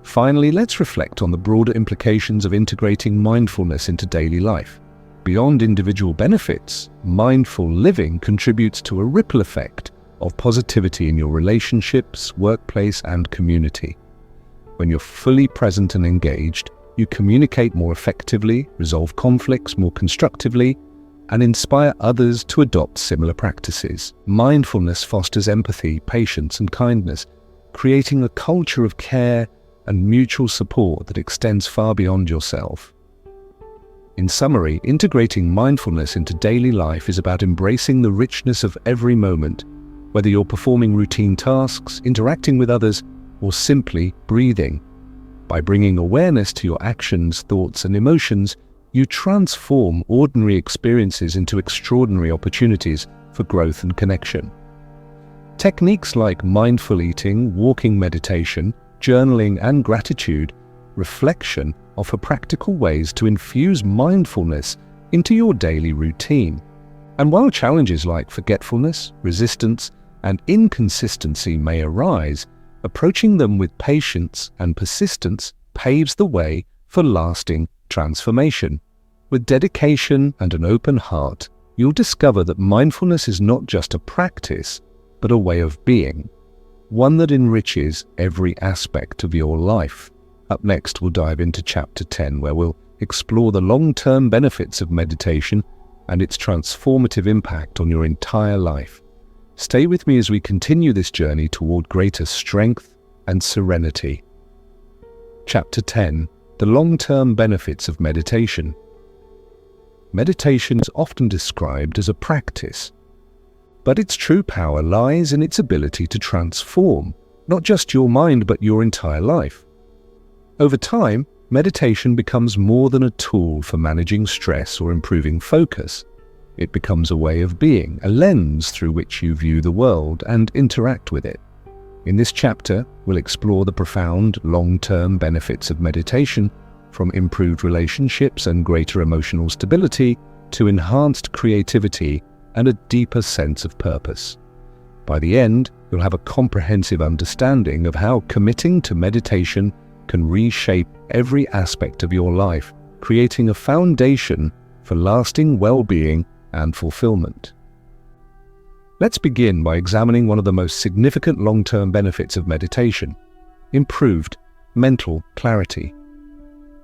Finally, let's reflect on the broader implications of integrating mindfulness into daily life. Beyond individual benefits, mindful living contributes to a ripple effect of positivity in your relationships, workplace, and community. When you're fully present and engaged, you communicate more effectively, resolve conflicts more constructively, and inspire others to adopt similar practices. Mindfulness fosters empathy, patience, and kindness, creating a culture of care and mutual support that extends far beyond yourself. In summary, integrating mindfulness into daily life is about embracing the richness of every moment, whether you're performing routine tasks, interacting with others, or simply breathing. By bringing awareness to your actions, thoughts, and emotions, you transform ordinary experiences into extraordinary opportunities for growth and connection. Techniques like mindful eating, walking meditation, journaling, and gratitude reflection offer practical ways to infuse mindfulness into your daily routine. And while challenges like forgetfulness, resistance, and inconsistency may arise, approaching them with patience and persistence paves the way for lasting transformation. With dedication and an open heart, you'll discover that mindfulness is not just a practice, but a way of being, one that enriches every aspect of your life. Up next, we'll dive into Chapter 10, where we'll explore the long-term benefits of meditation and its transformative impact on your entire life. Stay with me as we continue this journey toward greater strength and serenity. Chapter 10. The long-term benefits of meditation. Meditation is often described as a practice, But its true power lies in its ability to transform, not just your mind but your entire life. Over time, meditation becomes more than a tool for managing stress or improving focus. It becomes a way of being, a lens through which you view the world and interact with it. In this chapter, we'll explore the profound, long-term benefits of meditation, from improved relationships and greater emotional stability to enhanced creativity and a deeper sense of purpose. By the end, you'll have a comprehensive understanding of how committing to meditation can reshape every aspect of your life, creating a foundation for lasting well-being and fulfillment. Let's begin by examining one of the most significant long-term benefits of meditation: improved mental clarity.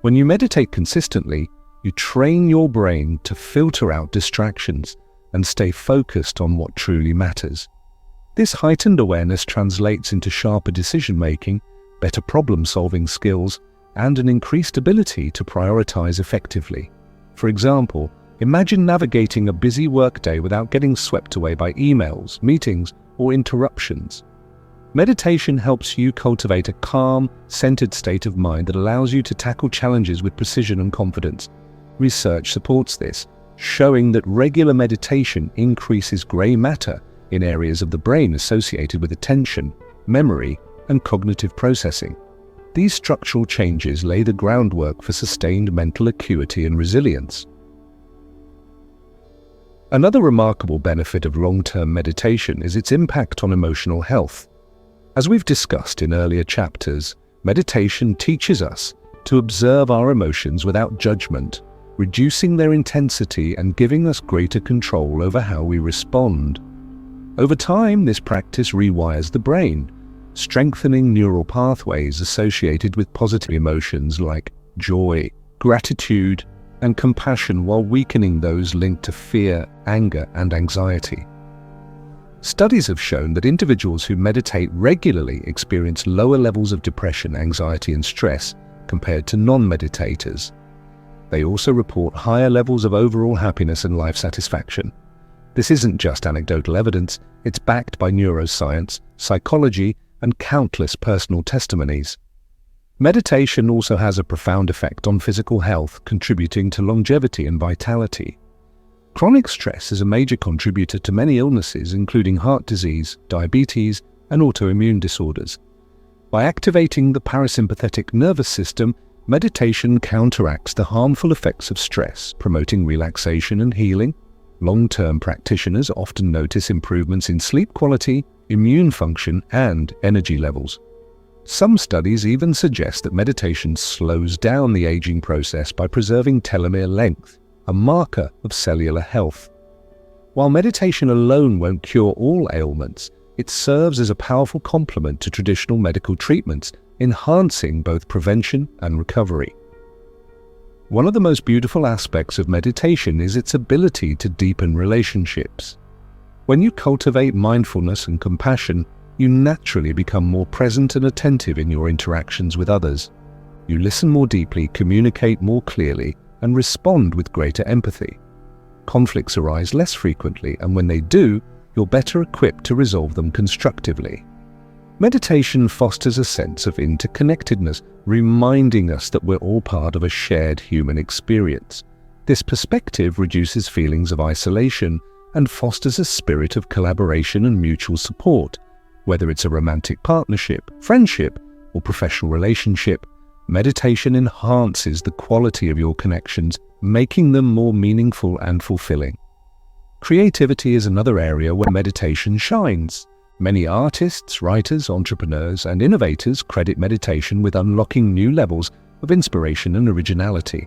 When you meditate consistently, you train your brain to filter out distractions and stay focused on what truly matters. This heightened awareness translates into sharper decision-making, better problem-solving skills, and an increased ability to prioritize effectively. For example, imagine navigating a busy workday without getting swept away by emails, meetings, or interruptions. Meditation helps you cultivate a calm, centered state of mind that allows you to tackle challenges with precision and confidence. Research supports this, showing that regular meditation increases gray matter in areas of the brain associated with attention, memory, and cognitive processing. These structural changes lay the groundwork for sustained mental acuity and resilience. Another remarkable benefit of long-term meditation is its impact on emotional health. As we've discussed in earlier chapters, meditation teaches us to observe our emotions without judgment, reducing their intensity and giving us greater control over how we respond. Over time, this practice rewires the brain, strengthening neural pathways associated with positive emotions like joy, gratitude, and compassion, while weakening those linked to fear, anger, and anxiety. Studies have shown that individuals who meditate regularly experience lower levels of depression, anxiety, and stress compared to non-meditators. They also report higher levels of overall happiness and life satisfaction. This isn't just anecdotal evidence, it's backed by neuroscience, psychology, and countless personal testimonies. Meditation also has a profound effect on physical health, contributing to longevity and vitality. Chronic stress is a major contributor to many illnesses, including heart disease, diabetes, and autoimmune disorders. By activating the parasympathetic nervous system, meditation counteracts the harmful effects of stress, promoting relaxation and healing. Long-term practitioners often notice improvements in sleep quality, immune function, and energy levels. Some studies even suggest that meditation slows down the aging process by preserving telomere length, a marker of cellular health. While meditation alone won't cure all ailments, it serves as a powerful complement to traditional medical treatments, enhancing both prevention and recovery. One of the most beautiful aspects of meditation is its ability to deepen relationships. When you cultivate mindfulness and compassion, you naturally become more present and attentive in your interactions with others. You listen more deeply, communicate more clearly, and respond with greater empathy. Conflicts arise less frequently, and when they do, you're better equipped to resolve them constructively. Meditation fosters a sense of interconnectedness, reminding us that we're all part of a shared human experience. This perspective reduces feelings of isolation and fosters a spirit of collaboration and mutual support. Whether it's a romantic partnership, friendship, or professional relationship, meditation enhances the quality of your connections, making them more meaningful and fulfilling. Creativity is another area where meditation shines. Many artists, writers, entrepreneurs, and innovators credit meditation with unlocking new levels of inspiration and originality.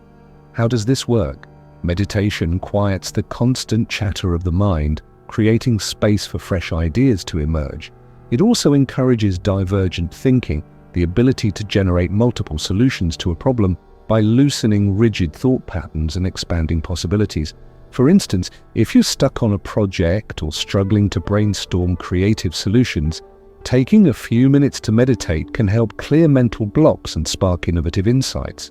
How does this work? Meditation quiets the constant chatter of the mind, creating space for fresh ideas to emerge. It also encourages divergent thinking, the ability to generate multiple solutions to a problem by loosening rigid thought patterns and expanding possibilities. For instance, if you're stuck on a project or struggling to brainstorm creative solutions, taking a few minutes to meditate can help clear mental blocks and spark innovative insights.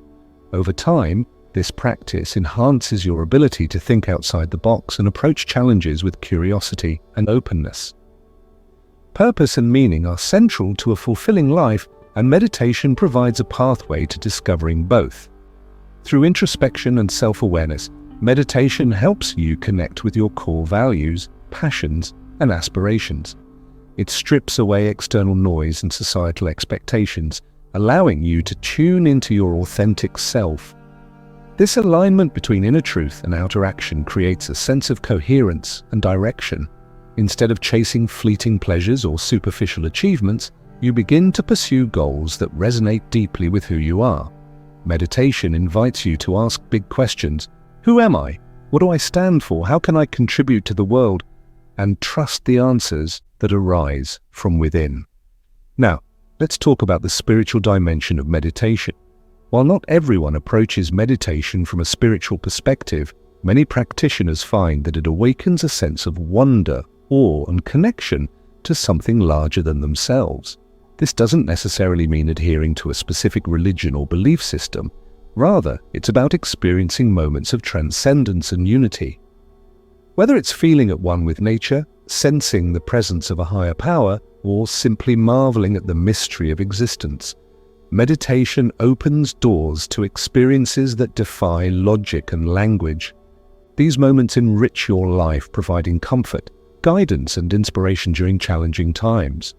Over time, This practice enhances your ability to think outside the box and approach challenges with curiosity and openness. Purpose and meaning are central to a fulfilling life, and meditation provides a pathway to discovering both. Through introspection and self-awareness, meditation helps you connect with your core values, passions, and aspirations. It strips away external noise and societal expectations, allowing you to tune into your authentic self. This alignment between inner truth and outer action creates a sense of coherence and direction. Instead of chasing fleeting pleasures or superficial achievements, you begin to pursue goals that resonate deeply with who you are. Meditation invites you to ask big questions. Who am I? What do I stand for? How can I contribute to the world? And trust the answers that arise from within. Now, let's talk about the spiritual dimension of meditation. While not everyone approaches meditation from a spiritual perspective, many practitioners find that it awakens a sense of wonder, awe, and connection to something larger than themselves. This doesn't necessarily mean adhering to a specific religion or belief system. Rather, it's about experiencing moments of transcendence and unity. Whether it's feeling at one with nature, sensing the presence of a higher power, or simply marveling at the mystery of existence, meditation opens doors to experiences that defy logic and language. These moments enrich your life, providing comfort, guidance, and inspiration during challenging times.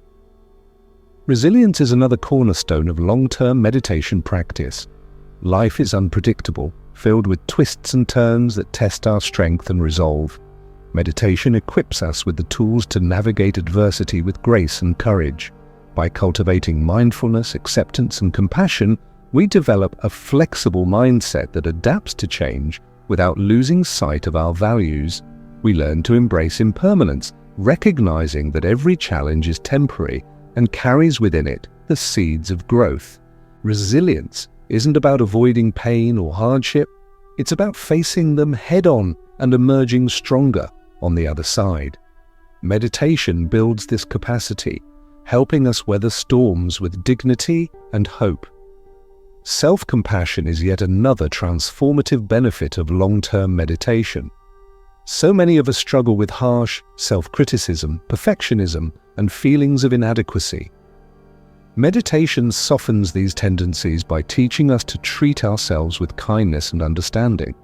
Resilience is another cornerstone of long-term meditation practice. Life is unpredictable, filled with twists and turns that test our strength and resolve. Meditation equips us with the tools to navigate adversity with grace and courage. By cultivating mindfulness, acceptance, and compassion, we develop a flexible mindset that adapts to change without losing sight of our values. We learn to embrace impermanence, recognizing that every challenge is temporary and carries within it the seeds of growth. Resilience isn't about avoiding pain or hardship. It's about facing them head-on and emerging stronger on the other side. Meditation builds this capacity, helping us weather storms with dignity and hope. Self-compassion is yet another transformative benefit of long-term meditation. So many of us struggle with harsh self-criticism, perfectionism, and feelings of inadequacy. Meditation softens these tendencies by teaching us to treat ourselves with kindness and understanding.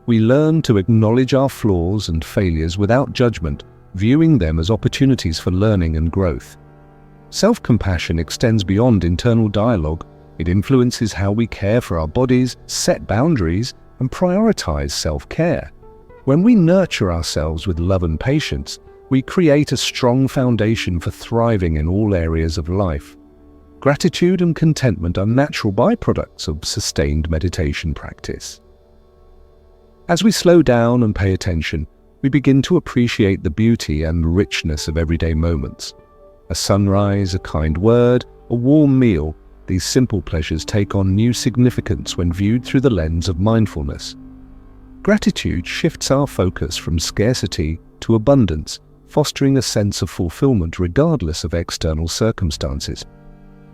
We learn to acknowledge our flaws and failures without judgment, viewing them as opportunities for learning and growth. Self-compassion extends beyond internal dialogue. It influences how we care for our bodies, set boundaries, and prioritize self-care. When we nurture ourselves with love and patience, we create a strong foundation for thriving in all areas of life. Gratitude and contentment are natural byproducts of sustained meditation practice. As we slow down and pay attention, we begin to appreciate the beauty and richness of everyday moments. A sunrise, a kind word, a warm meal, these simple pleasures take on new significance when viewed through the lens of mindfulness. Gratitude shifts our focus from scarcity to abundance, fostering a sense of fulfillment regardless of external circumstances.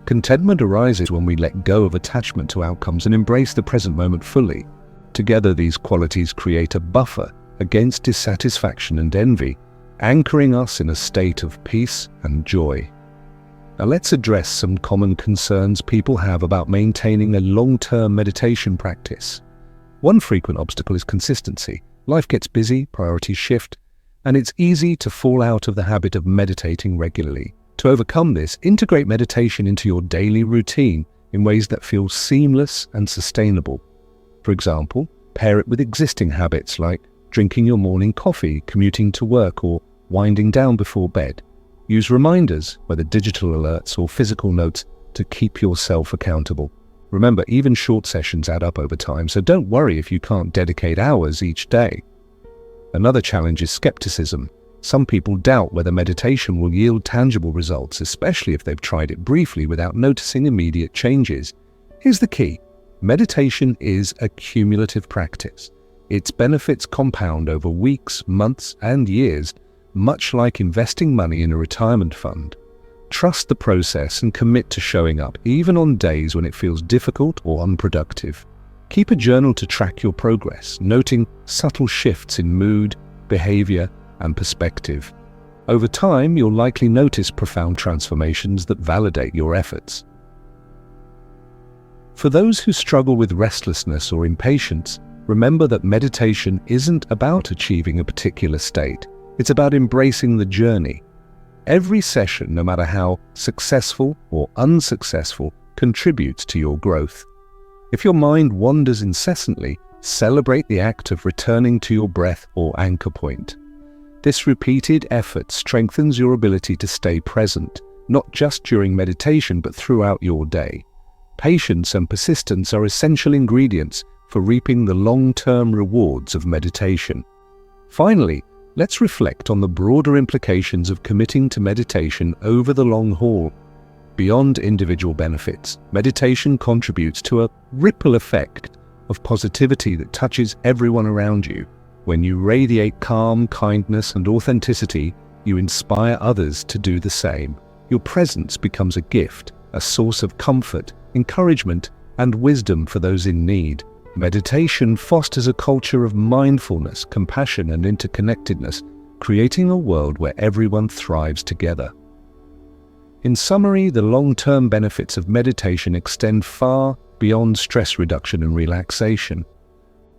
Contentment arises when we let go of attachment to outcomes and embrace the present moment fully. Together, these qualities create a buffer against dissatisfaction and envy, anchoring us in a state of peace and joy. Now let's address some common concerns people have about maintaining a long-term meditation practice. One frequent obstacle is consistency. Life gets busy, priorities shift, and it's easy to fall out of the habit of meditating regularly. To overcome this, integrate meditation into your daily routine in ways that feel seamless and sustainable. For example, pair it with existing habits like drinking your morning coffee, commuting to work, or winding down before bed. Use reminders, whether digital alerts or physical notes, to keep yourself accountable. Remember, even short sessions add up over time, so don't worry if you can't dedicate hours each day. Another challenge is skepticism. Some people doubt whether meditation will yield tangible results, especially if they've tried it briefly without noticing immediate changes. Here's the key. Meditation is a cumulative practice. Its benefits compound over weeks, months, and years, much like investing money in a retirement fund. Trust the process and commit to showing up, even on days when it feels difficult or unproductive. Keep a journal to track your progress, noting subtle shifts in mood, behavior, and perspective. Over time, you'll likely notice profound transformations that validate your efforts. For those who struggle with restlessness or impatience, remember that meditation isn't about achieving a particular state. It's about embracing the journey. Every session, no matter how successful or unsuccessful, contributes to your growth. If your mind wanders incessantly, celebrate the act of returning to your breath or anchor point. This repeated effort strengthens your ability to stay present, not just during meditation but throughout your day. Patience and persistence are essential ingredients for reaping the long-term rewards of meditation. Finally, let's reflect on the broader implications of committing to meditation over the long haul. Beyond individual benefits, meditation contributes to a ripple effect of positivity that touches everyone around you. When you radiate calm, kindness, and authenticity, you inspire others to do the same. Your presence becomes a gift, a source of comfort, encouragement, and wisdom for those in need. Meditation fosters a culture of mindfulness, compassion, and interconnectedness, creating a world where everyone thrives together. In summary, the long-term benefits of meditation extend far beyond stress reduction and relaxation.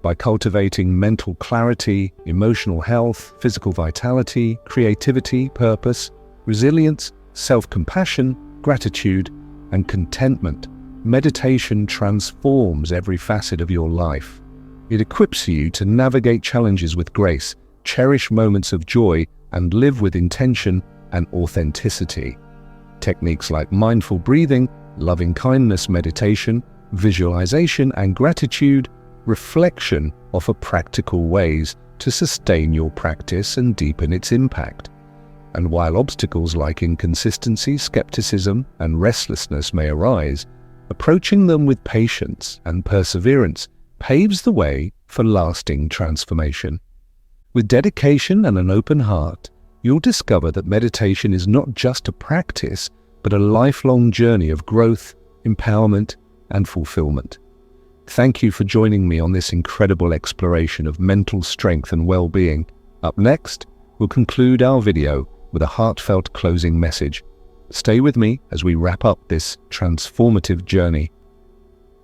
By cultivating mental clarity, emotional health, physical vitality, creativity, purpose, resilience, self-compassion, gratitude, and contentment, meditation transforms every facet of your life. It equips you to navigate challenges with grace, cherish moments of joy, and live with intention and authenticity. Techniques like mindful breathing, loving-kindness meditation, visualization, and gratitude reflection offer practical ways to sustain your practice and deepen its impact. And while obstacles like inconsistency, skepticism, and restlessness may arise, approaching them with patience and perseverance paves the way for lasting transformation. With dedication and an open heart, you'll discover that meditation is not just a practice, but a lifelong journey of growth, empowerment, and fulfillment. Thank you for joining me on this incredible exploration of mental strength and well-being. Up next, we'll conclude our video with a heartfelt closing message. Stay with me as we wrap up this transformative journey.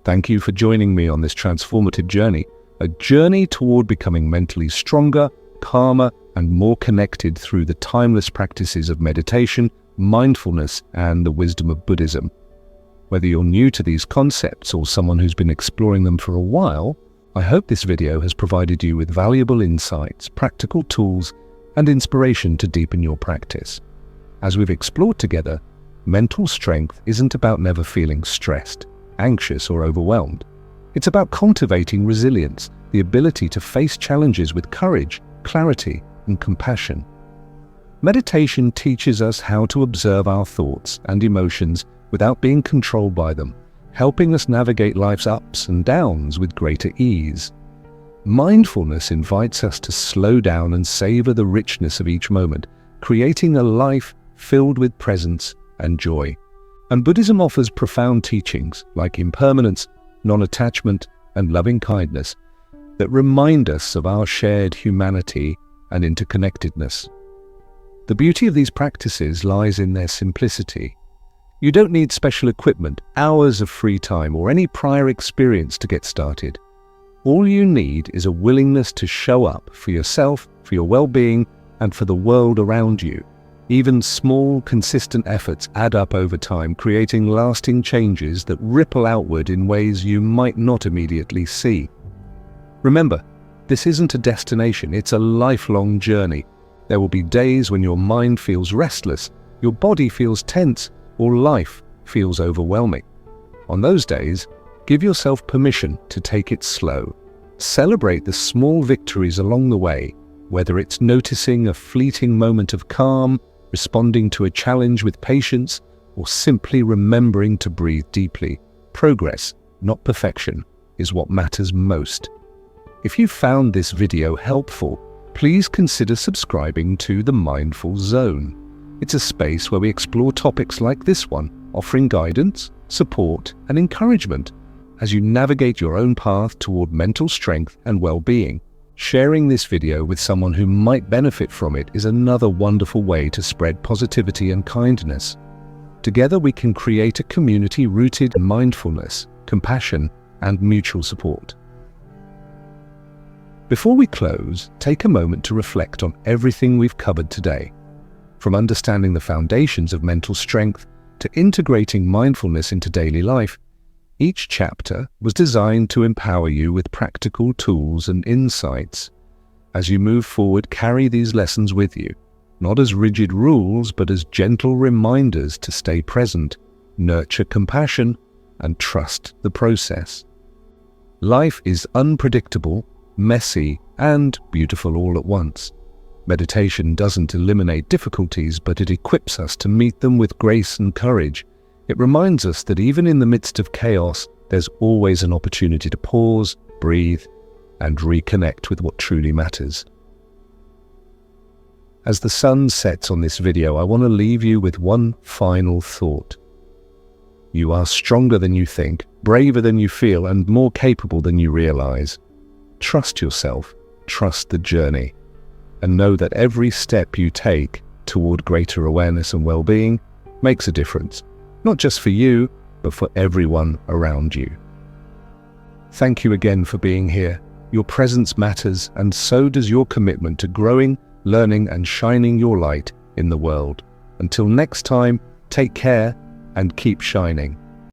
Thank you for joining me on this transformative journey, a journey toward becoming mentally stronger, calmer, and more connected through the timeless practices of meditation, mindfulness, and the wisdom of Buddhism. Whether you're new to these concepts or someone who's been exploring them for a while, I hope this video has provided you with valuable insights, practical tools, and inspiration to deepen your practice. As we've explored together, mental strength isn't about never feeling stressed, anxious, or overwhelmed. It's about cultivating resilience, the ability to face challenges with courage, clarity, and compassion. Meditation teaches us how to observe our thoughts and emotions without being controlled by them, helping us navigate life's ups and downs with greater ease. Mindfulness invites us to slow down and savor the richness of each moment, creating a life filled with presence and joy. And Buddhism offers profound teachings like impermanence, non-attachment, and loving-kindness that remind us of our shared humanity and interconnectedness. The beauty of these practices lies in their simplicity. You don't need special equipment, hours of free time, or any prior experience to get started. All you need is a willingness to show up for yourself, for your well-being, and for the world around you. Even small, consistent efforts add up over time, creating lasting changes that ripple outward in ways you might not immediately see. Remember, this isn't a destination, it's a lifelong journey. There will be days when your mind feels restless, your body feels tense, or life feels overwhelming. On those days, give yourself permission to take it slow. Celebrate the small victories along the way, whether it's noticing a fleeting moment of calm, responding to a challenge with patience, or simply remembering to breathe deeply. Progress, not perfection, is what matters most. If you found this video helpful, please consider subscribing to The Mindful Zone. It's a space where we explore topics like this one, offering guidance, support, and encouragement. as you navigate your own path toward mental strength and well-being. Sharing this video with someone who might benefit from it is another wonderful way to spread positivity and kindness. Together we can create a community rooted in mindfulness, compassion, and mutual support. Before we close, take a moment to reflect on everything we've covered today. From understanding the foundations of mental strength to integrating mindfulness into daily life, each chapter was designed to empower you with practical tools and insights. As you move forward, carry these lessons with you, not as rigid rules, but as gentle reminders to stay present, nurture compassion, and trust the process. Life is unpredictable, messy, and beautiful all at once. Meditation doesn't eliminate difficulties, but it equips us to meet them with grace and courage. It reminds us that even in the midst of chaos, there's always an opportunity to pause, breathe, and reconnect with what truly matters. As the sun sets on this video, I want to leave you with one final thought. You are stronger than you think, braver than you feel, and more capable than you realize. Trust yourself, trust the journey, and know that every step you take toward greater awareness and well-being makes a difference. Not just for you, but for everyone around you. Thank you again for being here. Your presence matters, and so does your commitment to growing, learning, and shining your light in the world. Until next time, take care and keep shining.